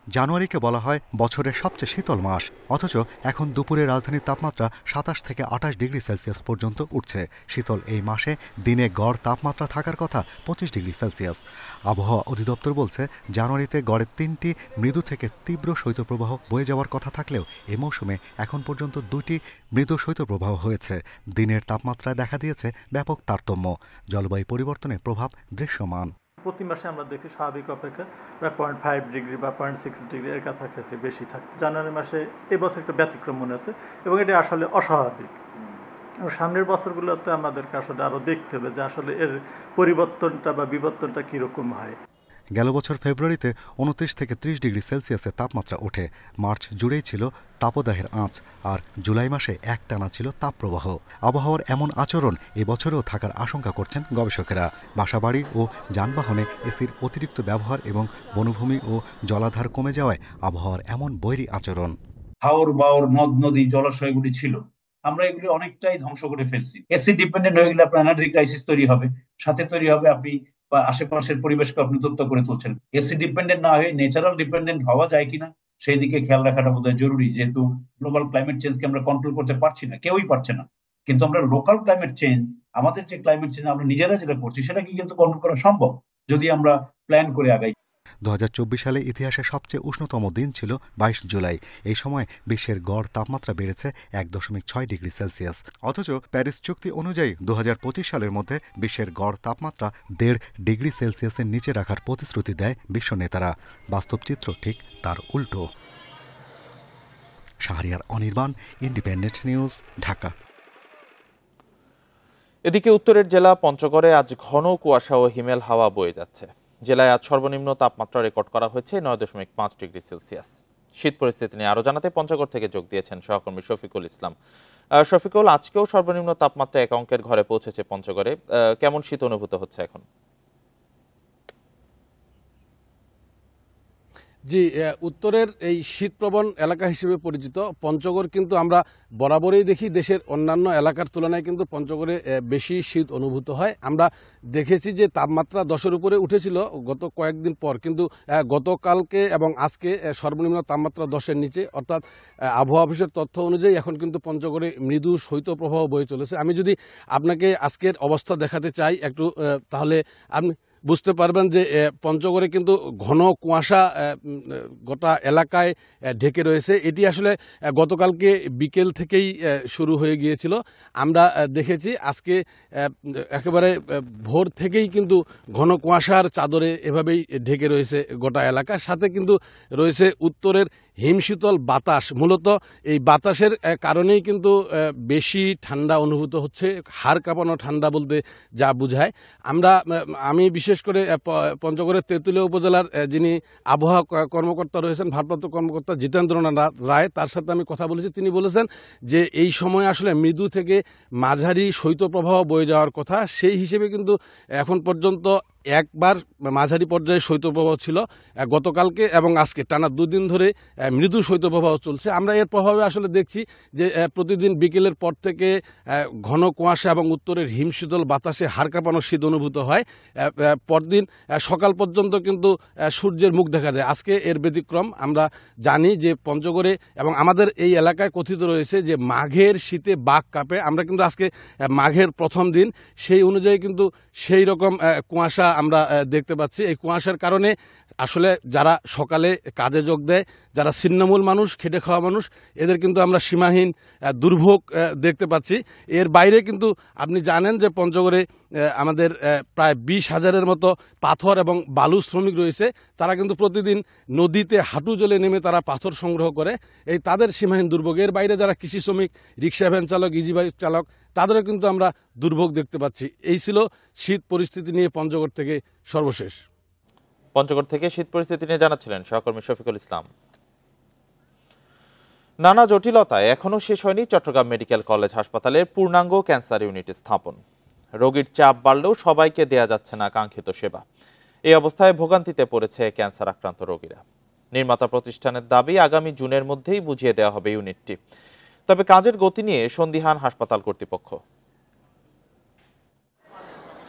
জানুয়ারিকে বলা হয় বছরের সবচেয়ে শীতল মাস, অথচ এখন দুপুরে রাজধানীর তাপমাত্রা 27 থেকে 28 ডিগ্রি সেলসিয়াস পর্যন্ত উঠছে। শীতল এই মাসে দিনে গড় তাপমাত্রা থাকার কথা 25 ডিগ্রি সেলসিয়াস। আবহাওয়া অধিদপ্তর বলছে, জানুয়ারিতে গড়ে 3টি মৃদু থেকে তীব্র শৈত্যপ্রবাহ বয়ে যাওয়ার কথা থাকলেও এ মৌসুমে এখন পর্যন্ত 2টি মৃদু শৈত্যপ্রবাহ হয়েছে। দিনের তাপমাত্রায় দেখা দিয়েছে ব্যাপক তারতম্য। জলবায়ু পরিবর্তনের প্রভাব দৃশ্যমান। প্রতি মাসে আমরা দেখি স্বাভাবিক অপেক্ষা প্রায় 0.5 ডিগ্রি বা 0.6 ডিগ্রি এর কাছাকাছি বেশি থাকে। জানুয়ারি মাসে এবছর একটা ব্যতিক্রম মনে আছে এবং এটা আসলে অস্বাভাবিক। সামনের বছরগুলোতে আমাদেরকে আসলে আরও দেখতে হবে যে আসলে এর পরিবর্তনটা বা বিবর্তনটা কীরকম হয়। গেল বছর ফেব্রুয়ারিতে 29 থেকে 30 ডিগ্রি সেলসিয়াসের তাপমাত্রা ওঠে। মার্চ জুড়েই ছিল তাপদাহের আঁচ, আর জুলাই মাসে একটানা ছিল তাপপ্রবাহ। আবহাওয়ার এমন আচরণ এবছরেও থাকার আশঙ্কা করছেন গবেষকেরা। বাসাবাড়ি ও যানবাহনে এসির অতিরিক্ত ব্যবহার এবং বনভূমি ও জলাধার কমে যাওয়ায় আবহাওয়ার এমন বৈরী আচরণ। হাওর বাওর নদ নদী জলাশয়গুলি ছিল, আমরা এগুলি অনেকটাই ধ্বংস করে ফেলছি। এসি ডিপেন্ডেন্ট হয়ে গেলে আপনার এনার্জি ক্রাইসিস তৈরি হবে, সাথে তৈরি হবে আপনি আশেপাশের পরিবেশকে আপনি উত্তপ্ত করে তুলছেন। এসি ডিপেন্ডেন্ট না হয়ে ন্যাচারাল ডিপেন্ডেন্ট হওয়া যায় কিনা সেই দিকে খেয়াল রাখাটা বোধহয় জরুরি, যেহেতু গ্লোবাল ক্লাইমেট চেঞ্জকে আমরা কন্ট্রোল করতে পারছি না, কেউই পারছে না। কিন্তু আমরা লোকাল ক্লাইমেট চেঞ্জ, আমাদের যে ক্লাইমেট চেঞ্জ আমরা নিজেরা যেটা করছি সেটাকে কিন্তু কন্ট্রোল করা সম্ভব যদি আমরা প্ল্যান করে আগাই। 2024 সালে ইতিহাসে সবচেয়ে উষ্ণতম দিন ছিল 22 জুলাই। এই সময় বিশ্বের গড় তাপমাত্রা বেড়েছে 1.6 ডিগ্রি সেলসিয়াস। অথচ প্যারিস চুক্তি অনুযায়ী 2025 সালের মধ্যে বিশ্বের গড় তাপমাত্রা 1.5 ডিগ্রি সেলসিয়াসের নিচে রাখার প্রতিশ্রুতি দেয় বিশ্ব নেতারা। বাস্তব চিত্র ঠিক তার উল্টো। Shahriar Anirban, independent News, Dhaka. এদিকে উত্তরের জেলা পঞ্চগড়ে আজ ঘন কুয়াশা ও হিমেল হাওয়া বয়ে যাচ্ছে। জেলায় আজ সর্বনিম্ন তাপমাত্রা রেকর্ড করা হয়েছে 9.5 ডিগ্রি সেলসিয়াস। শীত পরিস্থিতি নিয়ে আরো জানাতে পঞ্চগড় থেকে যোগ দিয়েছেন সহকর্মী শফিকুল ইসলাম। শফিকুল, আজকেও সর্বনিম্ন তাপমাত্রা 1 অঙ্কের ঘরে পৌঁছেছে পঞ্চগড়ে। কেমন শীত অনুভূত হচ্ছে এখন? জি, উত্তরের এই শীতপ্রবণ এলাকা হিসেবে পরিচিত পঞ্চগড় কিন্তু আমরা বরাবরই দেখি দেশের অন্যান্য এলাকার তুলনায় কিন্তু পঞ্চগড়ে বেশি শীত অনুভূত হয়। আমরা দেখেছি যে তাপমাত্রা 10-এর উপরে উঠেছিল গত কয়েকদিন পর, কিন্তু গতকালকে এবং আজকে সর্বনিম্ন তাপমাত্রা 10-এর নিচে, অর্থাৎ আবহাওয়া অফিসের তথ্য অনুযায়ী এখন কিন্তু পঞ্চগড়ে মৃদু শৈত্যপ্রবাহ বয়ে চলেছে। আমি যদি আপনাকে আজকের অবস্থা দেখাতে চাই একটু, তাহলে আপনি বুঝতে পারবেন যে পঞ্চগড়ে কিন্তু ঘন কুয়াশা গোটা এলাকায় ঢেকে রয়েছে। এটি আসলে গতকালকে বিকেল থেকেই শুরু হয়ে গিয়েছিল। আমরা দেখেছি আজকে একেবারে ভোর থেকেই কিন্তু ঘন কুয়াশার চাদরে এভাবেই ঢেকে রয়েছে গোটা এলাকা। সাথে কিন্তু রয়েছে উত্তরের হিমশীতল বাতাস। মূলত এই বাতাসের কারণেই কিন্তু বেশি ঠান্ডা অনুভূত হচ্ছে, হাড় কাঁপানো ঠান্ডা বলতে যা বোঝায়। আমি বিশেষ করে পঞ্চগড়ের তেঁতুলিয়া উপজেলার যিনি আবহাওয়া কর্মকর্তা রয়েছেন, ভারপ্রাপ্ত কর্মকর্তা জিতেন্দ্রনাথ রায়, তার সাথে আমি কথা বলেছি। তিনি বলেছেন যে এই সময় আসলে মৃদু থেকে মাঝারি শৈত্যপ্রবাহ বয়ে যাওয়ার কথা। সেই হিসেবে কিন্তু এখন পর্যন্ত একবার মাঝারি পর্যায়ে শৈত্যপ্রবাহ ছিল গতকালকে এবং আজকে টানা 2 দিন ধরে মৃদু শৈত্যপ্রবাহ চলছে। আমরা এর প্রভাবে আসলে দেখছি যে প্রতিদিন বিকেলের পর থেকে ঘন কুয়াশা এবং উত্তরের হিমশীতল বাতাসে হাড় কাঁপানো শীত অনুভূত হয়। পরদিন সকাল পর্যন্ত কিন্তু সূর্যের মুখ দেখা যায়। আজকে এর ব্যতিক্রম। আমরা জানি যে পঞ্চগড়ে এবং আমাদের এই এলাকায় কথিত রয়েছে যে মাঘের শীতে বাঘ কাঁপে। আমরা কিন্তু আজকে মাঘের প্রথম দিন, সেই অনুযায়ী কিন্তু সেই রকম কুয়াশা আমরা দেখতে পাচ্ছি। এই কুয়াশার কারণে আসলে যারা সকালে কাজে যোগ দেয়, যারা ছিন্নমূল মানুষ, খেটে খাওয়া মানুষ, এদের কিন্তু আমরা সীমাহীন দুর্ভোগ দেখতে পাচ্ছি। এর বাইরে কিন্তু আপনি জানেন যে পঞ্চগড়ে আমাদের প্রায় 20,000-এর মতো পাথর এবং বালু শ্রমিক রয়েছে। তারা কিন্তু প্রতিদিন নদীতে হাঁটু জলে নেমে তারা পাথর সংগ্রহ করে। এই তাদের সীমাহীন দুর্ভোগ। এর বাইরে যারা কৃষি শ্রমিক, রিক্সা ভ্যান চালক, ইজি বাইক চালক, তাদেরও কিন্তু আমরা দুর্ভোগ দেখতে পাচ্ছি। এই ছিল শীত পরিস্থিতি নিয়ে পঞ্চগড় থেকে সর্বশেষ। পঞ্চগড় থেকে শীত পরিস্থিতি নিয়ে জানাচ্ছিলেন সহকর্মী শফিকুল ইসলাম। নানা জটিলতায় এখনো শেষ হয়নি চট্টগ্রাম মেডিকেল কলেজ হাসপাতালের পূর্ণাঙ্গ ক্যান্সার ইউনিট স্থাপন। রোগীর চাপ বাড়লেও সবাইকে দেয়া যাচ্ছে না কাঙ্ক্ষিত সেবা। এই অবস্থায় ভোগান্তিতে পড়েছে ক্যান্সার আক্রান্ত রোগীরা। নির্মাতা প্রতিষ্ঠানের দাবি আগামী জুনের মধ্যেই বুঝিয়ে দেওয়া হবে ইউনিটটি। তবে কাজের গতি নিয়ে সন্দিহান হাসপাতাল কর্তৃপক্ষ।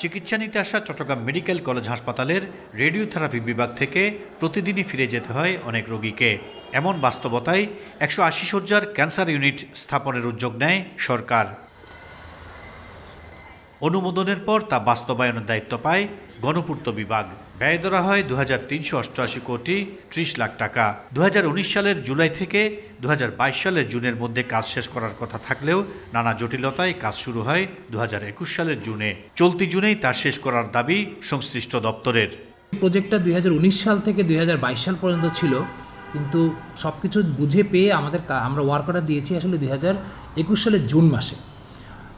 চিকিৎসা নিতে আসা চট্টগ্রাম মেডিকেল কলেজ হাসপাতালের রেডিওথেরাপি বিভাগ থেকে প্রতিদিনই ফিরে যেতে হয় অনেক রোগীকে। এমন বাস্তবতায় 180 শয্যার ক্যান্সার ইউনিট স্থাপনের উদ্যোগ নেয় সরকার। অনুমোদনের পর তা বাস্তবায়নের দায়িত্ব পায় গণপূর্ত বিভাগ। ব্যয় ধরা হয় 2,388 কোটি 30 লাখ টাকা। 2019 সালের জুলাই থেকে 2022 সালের জুনের মধ্যে কাজ শেষ করার কথা থাকলেও নানা জটিলতায় কাজ শুরু হয় 2021 সালের জুনে। চলতি জুনেই তা শেষ করার দাবি সংশ্লিষ্ট দপ্তরের। প্রজেক্টটা 2019 সাল থেকে 2022 সাল পর্যন্ত ছিল, কিন্তু সব কিছু বুঝে পেয়ে আমরা ওয়ার্ক অর্ডার দিয়েছি আসলে 2021 সালের জুন মাসে।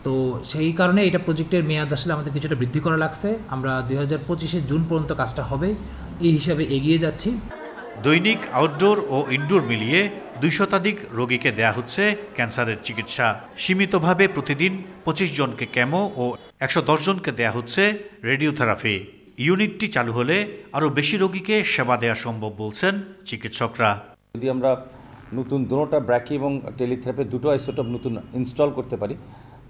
তো সেই কারণে এটা প্রজেক্টের মেয়াদ আসলে আমাদের কিছুটা বৃদ্ধি করা লাগছে। আমরা 2025 জুন পর্যন্ত কাজটা হবে এই হিসাবে এগিয়ে যাচ্ছি। দৈনিক আউটডোর ও ইনডোর মিলিয়ে 2 শতাধিক রোগীকে দেয়া হচ্ছে ক্যান্সারের চিকিৎসা। সীমিতভাবে প্রতিদিন 25 জনকে কেমো ও 110 জনকে দেয়া হচ্ছে রেডিওথেরাপি। ইউনিটটি চালু হলে আরও বেশি রোগীকে সেবা দেওয়া সম্ভব বলছেন চিকিৎসকরা। যদি আমরা নতুন দুটোটা ব্র্যাকি এবং টেলিথেরাপি দুটো আইসোটোপ নতুন ইনস্টল করতে পারি,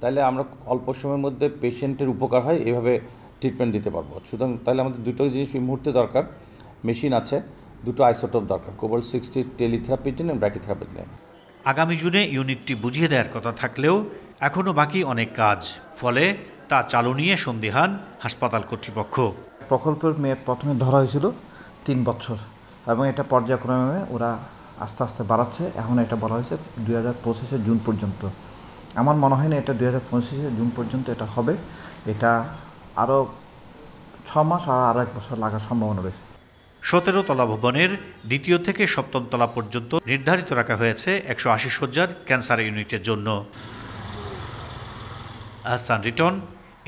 তাহলে আমরা অল্প সময়ের মধ্যে পেশেন্টের উপকার হয় এভাবে ট্রিটমেন্ট দিতে পারবো। সুতরাং তাহলে আমাদের দুটো জিনিস এই মুহূর্তে দরকার, মেশিন আছে, দুটো আইসোটোপ দরকার, কোবাল্ট-60 টেলিথেরাপির জন্য এবং ব্র্যাকিথেরাপির জন্য। আগামী জুনে ইউনিটটি বুঝিয়ে দেওয়ার কথা থাকলেও এখনও বাকি অনেক কাজ, ফলে তা চালু নিয়ে সন্দিহান হাসপাতাল কর্তৃপক্ষ। প্রকল্পের মেয়াদ প্রথমে ধরা হয়েছিল 3 বছর এবং এটা পর্যায়ক্রমে ওরা আস্তে আস্তে বাড়াচ্ছে। এখন এটা বলা হয়েছে 2025 জুন পর্যন্ত। আমার মনে হয় না এটা 2025 জুন পর্যন্ত এটা হবে। এটা আরও 6 মাস আর আরও 1 বছর লাগার সম্ভাবনা রয়েছে। 17 তলা ভবনের 2য় থেকে 7ম তলা পর্যন্ত নির্ধারিত রাখা হয়েছে 180 শয্যার ক্যান্সার ইউনিটের জন্য। Ahsan Riton,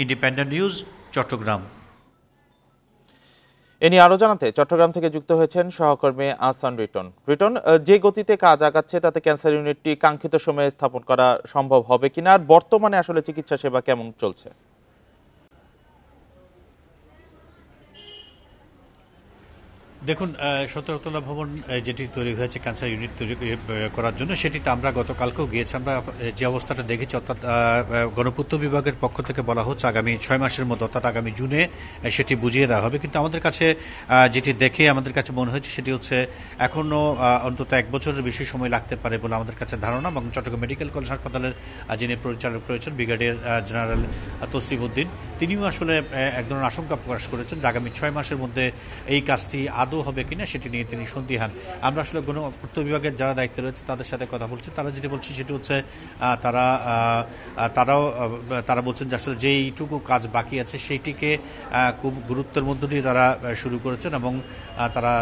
Independent News, Chattogram. এ নিয়ে আরো জানাতে চট্টগ্রাম থেকে যুক্ত হয়েছেন সহকর্মী আহসান রিটন। রিটন, যে গতিতে কাজ আগাচ্ছে তাতে ক্যান্সার ইউনিটটি কাঙ্ক্ষিত সময়ে স্থাপন করা সম্ভব হবে কিনা, আর বর্তমানে আসলে চিকিৎসা সেবা কেমন চলছে? দেখুন, সতর্কতা ভবন যেটি তৈরি হয়েছে ক্যান্সার ইউনিট তৈরি করার জন্য, সেটিতে আমরা গতকালকেও গিয়েছি। আমরা যে অবস্থাটা দেখেছি, অর্থাৎ গণপূর্ত বিভাগের পক্ষ থেকে বলা হচ্ছে আগামী 6 মাসের মধ্যে, অর্থাৎ আগামী জুনে সেটি বুঝিয়ে দেওয়া হবে। কিন্তু আমাদের কাছে যেটি দেখে আমাদের কাছে মনে হয়েছে সেটি হচ্ছে এখনও অন্তত 1 বছরের বেশি সময় লাগতে পারে বলে আমাদের কাছে ধারণা। এবং চট্টগ্রাম মেডিকেল কলেজ হাসপাতালের যিনি পরিচালক রয়েছেন ব্রিগেডিয়ার জেনারেল তসলিম উদ্দিন, তিনিও আসলে এক ধরনের আশঙ্কা প্রকাশ করেছেন যে আগামী 6 মাসের মধ্যে এই কাজটি আদৌ হবে কিনা সেটি নিয়ে তিনি সন্দিহান। আমরা আসলে গণপূর্ত বিভাগের যারা দায়িত্বে রয়েছে তাদের সাথে কথা বলছি। তারা যেটি বলছে সেটি হচ্ছে তারা বলছেন যে আসলে যেইটুকু কাজ বাকি আছে সেইটিকে খুব গুরুত্বের মধ্য দিয়ে তারা শুরু করেছেন এবং তারা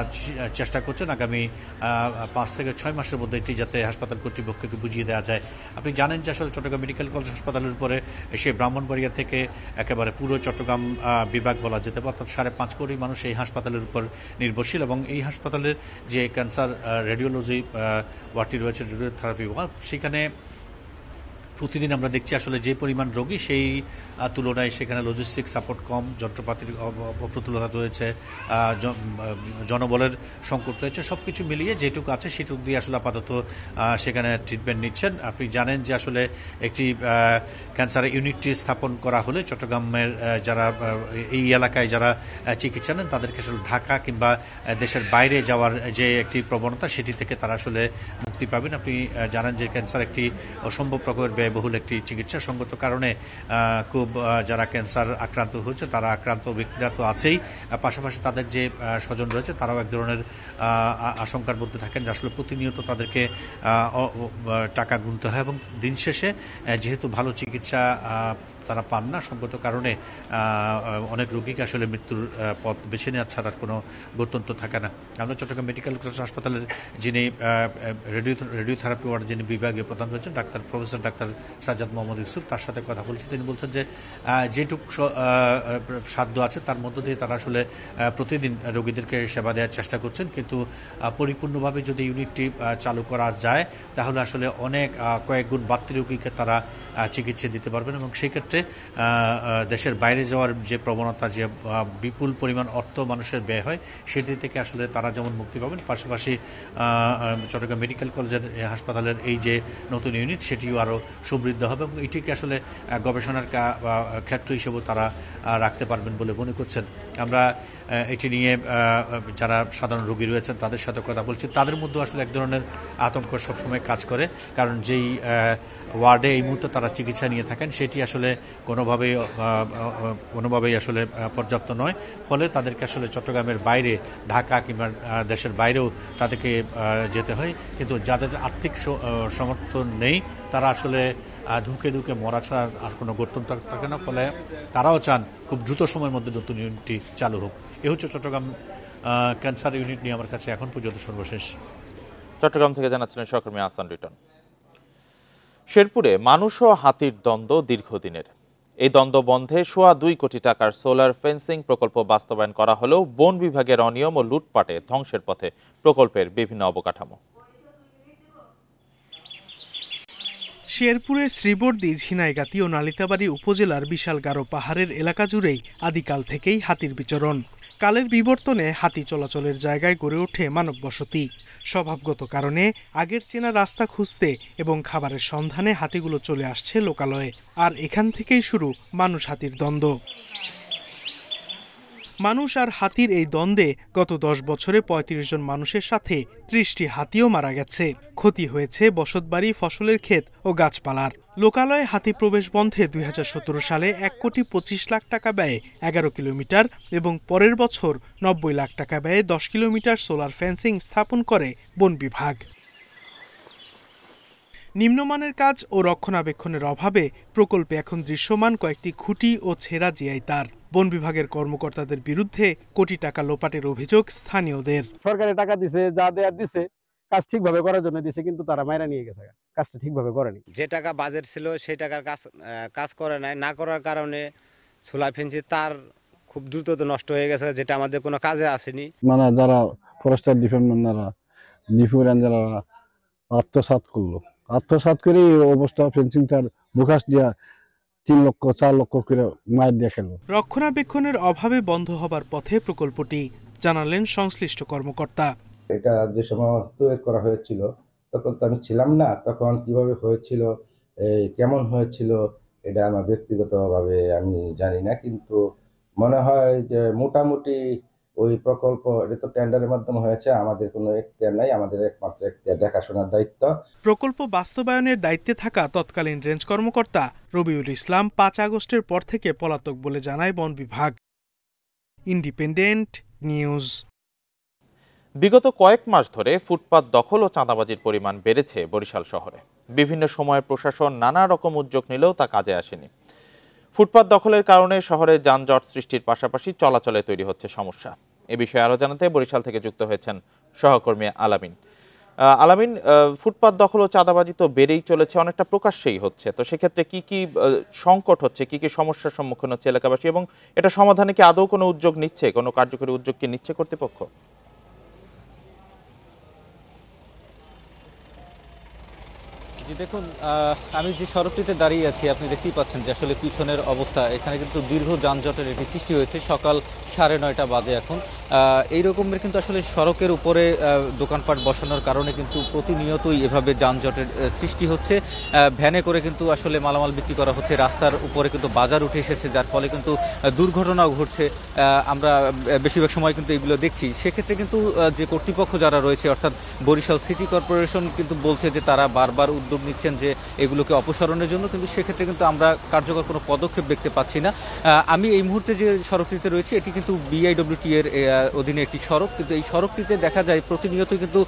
চেষ্টা করছেন আগামী 5 থেকে 6 মাসের মধ্যে এটি যাতে হাসপাতাল কর্তৃপক্ষকে বুঝিয়ে দেওয়া যায়। আপনি জানেন যে আসলে চট্টগ্রাম মেডিকেল কলেজ হাসপাতালের উপরে সেই ব্রাহ্মণবাড়িয়া থেকে একেবারে পুরো চট্টগ্রাম বিভাগ বলা যেতে পারে, অর্থাৎ 5.5 কোটি মানুষ এই হাসপাতালের উপর নির্ভরশীল। এবং এই হাসপাতালের যে ক্যান্সার রেডিওলজি ওয়ার্ডটি রয়েছে, রেডিওথেরাপি ওয়ার্ড, সেখানে প্রতিদিন আমরা দেখছি আসলে যে পরিমাণ রোগী সেই তুলনায় সেখানে লজিস্টিক সাপোর্ট কম, যন্ত্রপাতির অপ্রতুলতা রয়েছে, জনবলের সংকট রয়েছে। সব কিছু মিলিয়ে যেটুকু আছে সেটুকু দিয়ে আসলে আপাতত সেখানে ট্রিটমেন্ট নিচ্ছেন। আপনি জানেন যে আসলে একটি ক্যান্সার ইউনিটটি স্থাপন করা হলে চট্টগ্রামের যারা এই এলাকায় যারা চিকিৎসা নেন তাদেরকে আসলে ঢাকা কিংবা দেশের বাইরে যাওয়ার যে একটি প্রবণতা সেটি থেকে তারা আসলে মুক্তি পাবেন। আপনি জানেন যে ক্যান্সার একটি অসম্ভব রকমের ব্যয়বহুল একটি চিকিৎসা। সঙ্গত কারণে খুব যারা ক্যান্সার আক্রান্ত হয়েছে তারা আক্রান্ত ব্যক্তিরা তো আছেই, পাশাপাশি তাদের যে স্বজন রয়েছে তারাও এক ধরনের আশঙ্কার মধ্যে থাকেন যে আসলে প্রতিনিয়ত তাদেরকে টাকা গুনতে হয় এবং দিন শেষে যেহেতু ভালো চিকিৎসা তারা পান না, সঙ্গত কারণে অনেক রোগীকে আসলে মৃত্যুর পথ বেছে নেওয়া ছাড়ার কোনো গত্যন্তর থাকে না। আমরা চট্টগ্রাম মেডিকেল কলেজ হাসপাতালের যিনি রেডিওথেরাপি ওয়ার্ড যিনি বিভাগীয় প্রধান রয়েছেন প্রফেসর ডাক্তার সাজ্জাদ মোহাম্মদ ইউসুফ, তার সাথে কথা বলছি। তিনি বলছেন যে যেটুক সাধ্য আছে তার মধ্য দিয়ে তারা আসলে প্রতিদিন রোগীদেরকে সেবা দেওয়ার চেষ্টা করছেন, কিন্তু পরিপূর্ণভাবে যদি ইউনিটটি চালু করা যায় তাহলে আসলে অনেক কয়েক গুণ বাড়তি রোগীকে তারা চিকিৎসা দিতে পারবেন এবং সেই ক্ষেত্রে দেশের বাইরে যাওয়ার যে প্রবণতা, যে বিপুল পরিমাণ অর্থ মানুষের ব্যয় হয় সেটি থেকে আসলে তারা যেমন মুক্তি পাবেন, পাশাপাশি চট্টগ্রাম মেডিকেল কলেজের হাসপাতালের এই যে নতুন ইউনিট সেটিও আরও সমৃদ্ধ হবে এবং এটিকে আসলে গবেষণার ক্ষেত্র হিসেবেও তারা রাখতে পারবেন বলে মনে করছেন। আমরা এটি নিয়ে যারা সাধারণ রোগী রয়েছেন তাদের সাথে কথা বলছি। তাদের মধ্যে আসলে এক ধরনের আতঙ্ক সবসময় কাজ করে, কারণ যেই ওয়ার্ডে এই মুহূর্তে তারা চিকিৎসা নিয়ে থাকেন সেটি আসলে কোনোভাবেই আসলে পর্যাপ্ত নয়। ফলে তাদেরকে আসলে চট্টগ্রামের বাইরে, ঢাকা কিংবা দেশের বাইরেও তাদেরকে যেতে হয়। কিন্তু যাদের আর্থিক সমর্থন নেই তারা আসলে ধুকে ধুকে মরা ছাড়া আর কোনো গত্যন্তর থাকে না। ফলে তারাও চান খুব দ্রুত সময়ের মধ্যে নতুন ইউনিটটি চালু হোক। এ হচ্ছে চট্টগ্রাম ক্যান্সার ইউনিট নিয়ে আমার কাছে এখন পর্যন্ত সর্বশেষ। চট্টগ্রাম থেকে জানাচ্ছিলেন সহকর্মী আহসান রিটন। শেরপুরে মানুষ ও হাতির দ্বন্দ্ব দীর্ঘদিনের। এই দ্বন্দ্ব বন্ধে 2.25 কোটি টাকার সোলার ফেন্সিং প্রকল্প বাস্তবায়ন করা হলেও বন বিভাগের অনিয়ম ও লুটপাটে ধ্বংসের পথে প্রকল্পের বিভিন্ন অবকাঠামো। শেরপুরের শ্রীবর্দী, ঝিনাইগাতি ও নালিতাবাড়ী উপজেলার বিশাল গারো পাহাড়ের এলাকা জুড়েই আদিকাল থেকেই হাতির বিচরণ। কালের বিবর্তনে হাতি চলাচলের জায়গায় গড়ে ওঠে মানব বসতি। স্বভাবগত কারণে আগের চেনা রাস্তা খুঁজতে এবং খাবারের সন্ধানে হাতিগুলো চলে আসছে লোকালয়ে। আর এখান থেকেই শুরু মানুষ হাতির দ্বন্দ্ব। মানুষ আর হাতির এই দ্বন্দ্বে গত 10 বছরে 35 জন মানুষের সাথে 30টি হাতিও মারা গেছে। ক্ষতি হয়েছে বসতবাড়ি, ফসলের ক্ষেত ও গাছপালার। লোকালয়ে হাতি প্রবেশ বন্ধে 2017 সালে 1,25,00,000 টাকা ব্যয়ে 11 কিলোমিটার এবং পরের বছর 90 লাখ টাকা ব্যয়ে 10 কিলোমিটার সোলার ফেন্সিং স্থাপন করে বন বিভাগ। নিম্নমানের কাজ ও রক্ষণাবেক্ষণের অভাবে প্রকল্পে এখন দৃশ্যমান কয়েকটি খুঁটি ও ছেঁড়া জিআই তার। বন বিভাগের কর্মকর্তাদের বিরুদ্ধে কোটি টাকা লোপাটের অভিযোগ স্থানীয়দের। সরকারে টাকা দিছে, যা দেয়ার দিছে, কাজ ঠিকভাবে করার জন্য দিছে, কিন্তু তারা মাইরা নিয়ে গেছে, কাজটা ঠিকভাবে করেনি। যে টাকা বাজেট ছিল সেই টাকার কাজ করে নাই, না করার কারণে সোলার ফেন্সির তার খুব দ্রুত নষ্ট হয়ে গেছে, যেটা আমাদের কোনো কাজে আসেনি। মানে যারা ফরেস্টার ডিপার্টমেন্টরা ডিফু রেঞ্জাররা আত্মসাৎ করে এই অবস্থা ফেন্সিংটার বুকাস দিয়া 3 লক্ষ 4 লক্ষ করে মাইর দিয়ে খেলো। রক্ষণাবেক্ষণের অভাবে বন্ধ হবার পথে প্রকল্পটি, জানালেন সংশ্লিষ্ট কর্মকর্তা। এটা যে সময় তৈরি করা হয়েছিল তখন তো আমি ছিলাম না, তখন কিভাবে হয়েছিল, কেমন হয়েছিল এটা আমার ব্যক্তিগতভাবে আমি জানি না, কিন্তু মনে হয় যে মোটামুটি ওই প্রকল্প এটা তো টেন্ডারের মাধ্যমে হয়েছে, আমাদের কোনো এখতিয়ার নাই, আমাদের একমাত্র এখতিয়ার দেখাশোনার দায়িত্ব। প্রকল্প বাস্তবায়নের দায়িত্বে থাকা তৎকালীন রেঞ্জ কর্মকর্তা রবিউল ইসলাম 5 আগস্টের পর থেকে পলাতক বলে জানায় বন বিভাগ। Independent news. বিগত কয়েক মাস ধরে ফুটপাত দখল ও চাঁদাবাজির পরিমাণ বেড়েছে বরিশাল শহরে। বিভিন্ন সময় প্রশাসন নানা রকম উদ্যোগ নিলেও তা কাজে আসেনি। ফুটপাত দখলের কারণে শহরে যানজট সৃষ্টির পাশাপাশি চলাচলে তৈরি হচ্ছে সমস্যা। এ বিষয়ে আরো জানাতে বরিশাল থেকে যুক্ত হয়েছেন সহকর্মী আলামিন। আলামিন, ফুটপাত দখল ও চাঁদাবাজি তো বেড়েই চলেছে, অনেকটা প্রকাশ্যেই হচ্ছে, তো সেক্ষেত্রে কি কি সংকট হচ্ছে, কি কি সমস্যার সম্মুখীন হচ্ছে এলাকাবাসী, এবং এটা সমাধানে কি আদৌ কোনো উদ্যোগ নিচ্ছে, কোনো কার্যকরী উদ্যোগ কি নিচ্ছে কর্তৃপক্ষ? জি দেখুন, আমি যে সড়কটিতে দাঁড়িয়ে আছি আপনি দেখতেই পাচ্ছেন যে আসলে পিছনের অবস্থা, এখানে কিন্তু দীর্ঘ যানজটের একটি সৃষ্টি হয়েছে। সকাল 9:30 বাজে এখন। এই রকমের কিন্তু আসলে সড়কের উপরে দোকানপাট বসানোর কারণে কিন্তু প্রতিনিয়তই এভাবে যানজটের সৃষ্টি হচ্ছে। ভ্যানে করে কিন্তু আসলে মালামাল বিক্রি করা হচ্ছে, রাস্তার উপরে কিন্তু বাজার উঠে এসেছে, যার ফলে কিন্তু দুর্ঘটনাও ঘটছে। আমরা বেশিরভাগ সময় কিন্তু এগুলো দেখছি। সেক্ষেত্রে কিন্তু যে কর্তৃপক্ষ যারা রয়েছে অর্থাৎ বরিশাল সিটি কর্পোরেশন কিন্তু বলছে যে তারা বারবার উদ্যোগ নিচ্ছেন যে এগুলোকে অপসারণের জন্য, কিন্তু সেক্ষেত্রে কিন্তু আমরা কার্যকর কোনো পদক্ষেপ দেখতে পাচ্ছি না। আমি এই মুহূর্তে যে সড়কটিতে রয়েছে এটি কিন্তু বিআইডব্লিউটি এর অধীনে একটি সড়ক, কিন্তু এই সড়কটিতে দেখা যায় প্রতিনিয়ত কিন্তু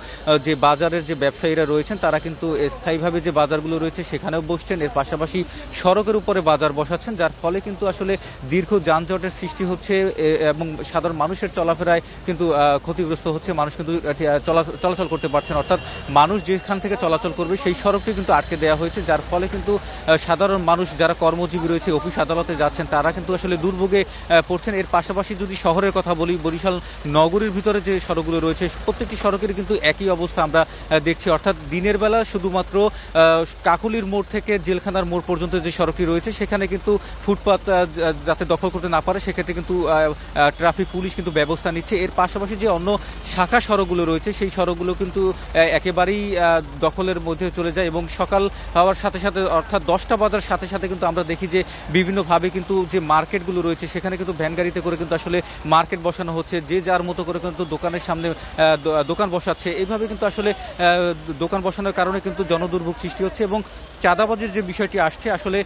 যে বাজারের যে ব্যবসায়ীরা রয়েছেন তারা কিন্তু স্থায়ীভাবে যে বাজারগুলো রয়েছে সেখানেও বসছেন, এর পাশাপাশি সড়কের উপরে বাজার বসাচ্ছেন, যার ফলে কিন্তু আসলে দীর্ঘ যানজটের সৃষ্টি হচ্ছে এবং সাধারণ মানুষের চলাফেরায় কিন্তু ক্ষতিগ্রস্ত হচ্ছে। মানুষ কিন্তু চলাচল করতে পারছেন, অর্থাৎ মানুষ যেখান থেকে চলাচল করবে সেই সড়কটি কিন্তু আটকে দেওয়া হয়েছে, যার ফলে কিন্তু সাধারণ মানুষ যারা কর্মজীবী রয়েছে অফিস আদালতে যাচ্ছেন তারা কিন্তু আসলে দুর্ভোগে পড়ছেন। এর পাশাপাশি যদি শহরের কথা বলি, বরিশাল নগরীর ভিতরে যে সড়কগুলো রয়েছে প্রত্যেকটি সড়কের কিন্তু একই অবস্থা আমরা দেখছি, অর্থাৎ দিনের বেলা শুধুমাত্র কাকুলির মোড় থেকে জেলখানার মোড় পর্যন্ত যে সড়কটি রয়েছে সেখানে কিন্তু ফুটপাত যাতে দখল করতে না পারে সেক্ষেত্রে কিন্তু ট্রাফিক পুলিশ কিন্তু ব্যবস্থা নিচ্ছে। এর পাশাপাশি যে অন্য শাখা সড়কগুলো রয়েছে সেই সড়কগুলো কিন্তু একেবারেই দখলের মধ্যে চলে যায় এবং সকাল হওয়ার সাথে সাথে অর্থাৎ 10টা বাজার সাথে সাথে কিন্তু আমরা দেখি যে বিভিন্নভাবে কিন্তু যে মার্কেটগুলো রয়েছে সেখানে কিন্তু ভ্যান গাড়িতে করে কিন্তু আসলে মার্কেট বসানো হচ্ছে, যে যার মতো করে কিন্তু দোকানের সামনে দোকান বসাচ্ছে। এইভাবে কিন্তু আসলে দোকান বসানোর কারণে কিন্তু জনদুর্ভোগ সৃষ্টি হচ্ছে এবং চাঁদাবাজির যে বিষয়টি আসছে, আসলে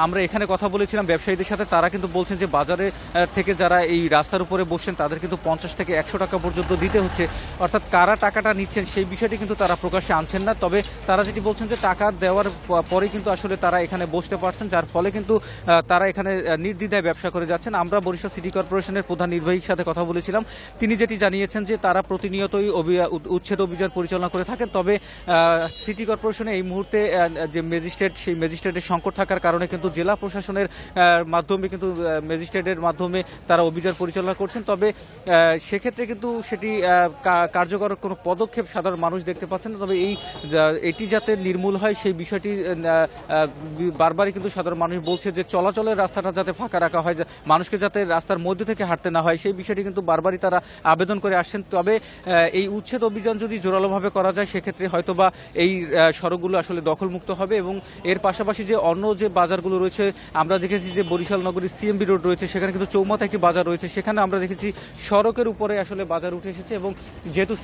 আমরা এখানে কথা বলেছিলাম ব্যবসায়ীদের সাথে, তারা কিন্তু বলছেন যে বাজারে থেকে যারা এই রাস্তার উপরে বসছেন তাদের কিন্তু 50 থেকে 100 টাকা পর্যন্ত দিতে হচ্ছে, অর্থাৎ কারা টাকাটা নিচ্ছেন সেই বিষয়টি কিন্তু তারা প্রকাশ্যে আনছেন না। তবে তারা যেটি বলছেন যে টাকা দেওয়ার পরে কিন্তু আসলে তারা এখানে বসতে পারছেন, যার ফলে কিন্তু তারা এখানে নির্দ্বিধায় ব্যবসা করে যাচ্ছেন। আমরা বরিশাল সিটি কর্পোরেশনের প্রধান নির্বাহীর সাথে কথা বলেছিলাম, তিনি যেটি জানিয়েছেন যে তারা প্রতিনিয়তই উচ্ছেদ অভিযান পরিচালনা করে থাকেন। তবে সিটি কর্পোরেশনে এই মুহূর্তে যে ম্যাজিস্ট্রেট, সেই ম্যাজিস্ট্রেটের সংকট থাকার কারণে কিন্তু জেলা প্রশাসনের মাধ্যমে কিন্তু ম্যাজিস্ট্রেটের মাধ্যমে তারা অভিযান পরিচালনা করছেন। তবে সেক্ষেত্রে কিন্তু সেটি কার্যকর কোনো পদক্ষেপ সাধারণ মানুষ দেখতে পাচ্ছেন না। তবে এটি যাতে নির্মূল হয় সেই বিষয়টি বারবারই কিন্তু সাধারণ মানুষ বলছে যে চলাচলের রাস্তাটা যাতে ফাঁকা রাখা হয়, মানুষকে যাতে রাস্তার মধ্যে থেকে হাঁটতে না হয় সেই বিষয়টি কিন্তু বারবারই তারা আবেদন করে আসছেন। তবে এই উচ্ছেদ অভিযান যদি জোরালোভাবে করা যায় সেক্ষেত্রে হয়তোবা এই সড়কগুলো আসলে দখলমুক্ত হবে এবং এর পাশাপাশি যে অন্য যে বাজারগুলো রয়েছে, আমরা দেখেছি যে বরিশাল নগরীর সিএমবি রোড রয়েছে, সেখানে কিন্তু চৌমাথা একটি বাজার রয়েছে, সেখানে আমরা দেখেছি সড়কের উপরে আসলে বাজার উঠে এসেছে এবং যেহেতু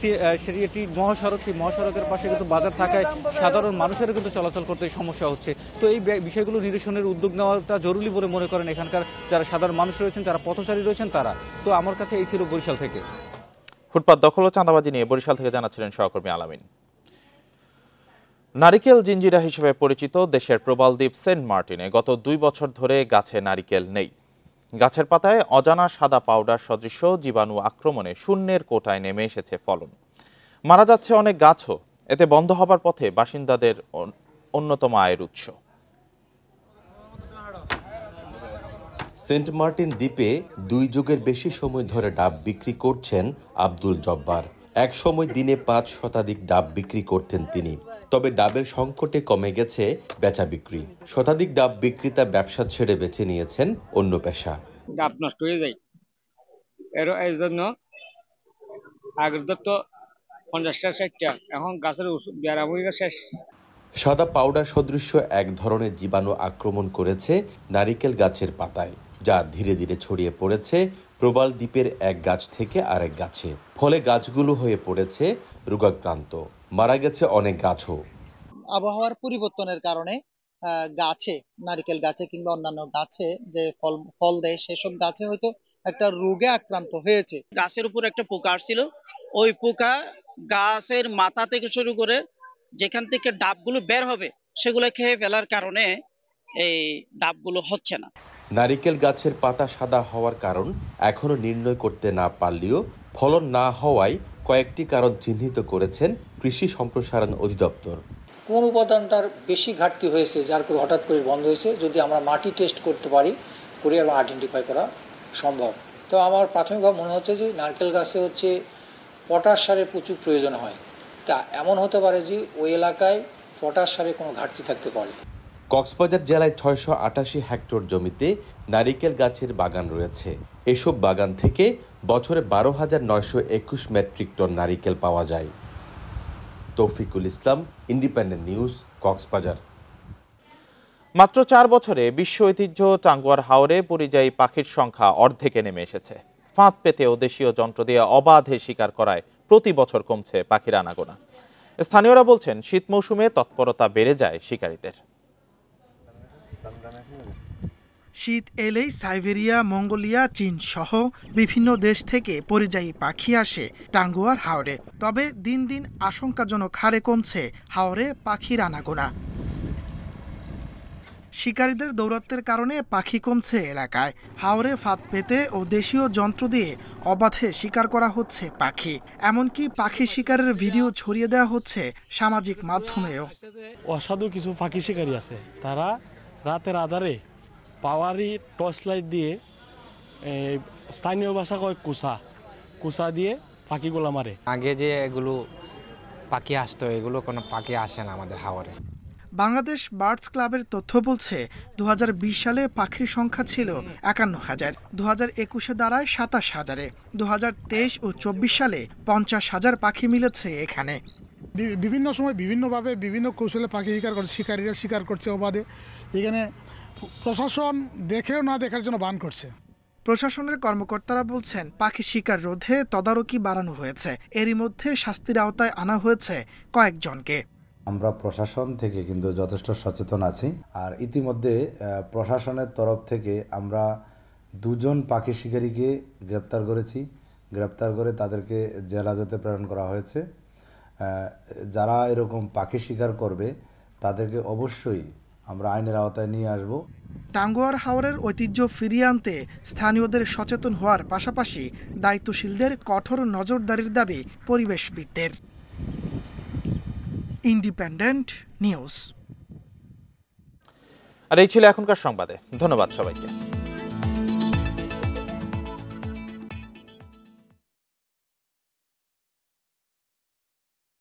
সেটি একটি মহাসড়ক, সেই মহাসড়কের পাশে কিন্তু বাজার থাকায় সাধারণ মানুষের কিন্তু চলাচল করতে সমস্যা হচ্ছে। তো এই বিষয়গুলো নিরসনের উদ্যোগ নেওয়াটা জরুরি বলে মনে করেন এখানকার যারা সাধারণ মানুষ রয়েছেন, যারা পথচারী রয়েছেন তারা। তো আমার কাছে এই ছিল বরিশাল থেকে। ফুটপাত দখল ও চাঁদাবাজি নিয়ে বরিশাল থেকে জানাচ্ছিলেন সহকর্মী আলামিন। নারিকেল জিঞ্জিরা হিসেবে পরিচিত দেশের প্রবাল দ্বীপ সেন্ট মার্টিনে গত 2 বছর ধরে গাছে নারিকেল নেই। গাছের পাতায় অজানা সাদা পাউডার সদৃশ জীবাণু আক্রমণে শূন্যের কোটায় নেমে এসেছে ফলন। মারা যাচ্ছে অনেক গাছও। এতে বন্ধ হবার পথে বাসিন্দাদের অন্যতম আয়ের উৎস। সেন্ট মার্টিন দ্বীপে 2 যুগের বেশি সময় ধরে ডাব বিক্রি করছেন আব্দুল জব্বার। এক সময় দিনে 5 শতাধিক ডাব বিক্রি করতেন তিনি। তবে ডাবের সংকটে কমে গেছে বেচা বিক্রি। শতাধিক ডাব বিক্রেতা ব্যবসা ছেড়ে বেছে নিয়েছেন অন্য পেশা। ডাব নষ্ট হয়ে যায়, এর জন্য আগের তো 50টা 60টা, এখন গাছের বেড়া হয়ে শেষ। সাদা পাউডার সদৃশ্য এক ধরনের জীবাণু আক্রমণ করেছে নারিকেল গাছের পাতায়, যা ধীরে ধীরে ছড়িয়ে পড়েছে প্রবাল দ্বীপের এক গাছ থেকে আরেক গাছে। ফলে গাছগুলো হয়ে পড়েছে রোগাক্রান্ত, মারা গেছে অনেক গাছও। আবহাওয়ার পরিবর্তনের কারণে গাছে, নারিকেল গাছে কিংবা অন্যান্য গাছে যে ফল দেয়, সেসব গাছে হয়তো একটা রোগে আক্রান্ত হয়েছে। গাছের উপর একটা পোকা আসছিল, ওই পোকা গাছের মাথা থেকে শুরু করে যেখান থেকে ডাবগুলো বের হবে সেগুলো খেয়ে ফেলার কারণে এই ডাবগুলো হচ্ছে না। নারিকেল গাছের পাতা সাদা হওয়ার কারণ এখনো নির্ণয় করতে না পারলেও ফলন না হওয়ায় কয়েকটি কারণ চিহ্নিত করেছেন কৃষি সম্প্রসারণ অধিদপ্তর। কোন উপাদানটার বেশি ঘাটতি হয়েছে যার করে হঠাৎ করে বন্ধ হয়েছে, যদি আমরা মাটি টেস্ট করতে পারি এবং আইডেন্টিফাই করা সম্ভব। তো আমার প্রাথমিকভাবে মনে হচ্ছে যে নারকেল গাছে হচ্ছে পটাশ সারের প্রচুর প্রয়োজন হয়। তা এমন হতে পারে যে ওই এলাকায় পটাশ সারের কোনো ঘাটতি থাকতে পারে। কক্সবাজার জেলায় 688 হেক্টর জমিতে নারিকেল গাছের বাগান রয়েছে। এসব বাগান থেকে বছরে 12,921 মেট্রিক টন নারিকেল পাওয়া যায়। তৌফিকুল ইসলাম, ইন্ডিপেন্ডেন্ট নিউজ, কক্সবাজার। মাত্র 4 বছরে বিশ্ব ঐতিহ্য টাঙ্গুয়ার হাওরে পরিযায়ী পাখির সংখ্যা অর্ধেকে নেমে এসেছে। ফাঁদ পেতেও দেশীয় যন্ত্র দিয়ে অবাধে শিকার করায় প্রতি বছর কমছে পাখির আনাগোনা। স্থানীয়রা বলছেন শীত মৌসুমে তৎপরতা বেড়ে যায় শিকারীদের। শীত এলেই সাইবেরিয়া, মঙ্গোলিয়া, চীন সহ বিভিন্ন দেশ থেকে পরিযায়ী পাখি আসে টাঙ্গুয়ার হাওরে। তবে দিন দিন আশঙ্কাজনক হারে কমছে হাওরে পাখির আনাগোনা। শিকারীদের দৌরাত্বের কারণে পাখি কমছে এলাকায়। হাওরে ফাঁদ পেতে ও দেশীয় যন্ত্র দিয়ে অবাধে শিকার করা হচ্ছে পাখি। এমনকি পাখি শিকারের ভিডিও ছড়িয়ে দেওয়া হচ্ছে সামাজিক মাধ্যমেও। অসাধু কিছু পাখি শিকারী আছে, তারা রাতের আধারে পাওয়ারি টর্চ লাইট দিয়ে, স্থানীয় ভাষা কয় কুসা দিয়ে পাখিগুলো মারে। আগে যে এগুলো পাখি আসতো, এগুলো কোনো পাখি আসে না আমাদের হাওরে। বাংলাদেশ বার্ডস ক্লাবের তথ্য বলছে 2020 সালে পাখির সংখ্যা ছিল 51,000, 2021-এ দাঁড়ায় 27,000-এ, 2023 ও 24 সালে 50,000 পাখি মিলেছে এখানে। বিভিন্ন সময় বিভিন্নভাবে বিভিন্ন কৌশলে পাখি শিকার করছে, শিকারীরা শিকার করছে অবাধে। এখানে প্রশাসন দেখেও না দেখার জন্য বান করছে। প্রশাসনের কর্মকর্তারা বলছেন পাখি শিকার রোধে তদারকি বাড়ানো হয়েছে। এরই মধ্যে শাস্তির আওতায় আনা হয়েছে কয়েকজনকে। আমরা প্রশাসন থেকে কিন্তু যথেষ্ট সচেতন আছি। আর ইতিমধ্যে প্রশাসনের তরফ থেকে আমরা 2 জন পাখি শিকারীকে গ্রেপ্তার করেছি। গ্রেপ্তার করে তাদেরকে জেল হাজতে প্রেরণ করা হয়েছে। যারা এরকম পাখি শিকার করবে তাদেরকে অবশ্যই আমরা আইনের আওতায় নিয়ে আসব। টাঙ্গুয়ার হাওরের ঐতিহ্য ফিরিয়ে আনতে স্থানীয়দের সচেতন হওয়ার পাশাপাশি দায়িত্বশীলদের কঠোর নজরদারির দাবি পরিবেশবিদদের। Independent news. আর এই ছিল এখনকার সংবাদে। ধন্যবাদ সবাইকে।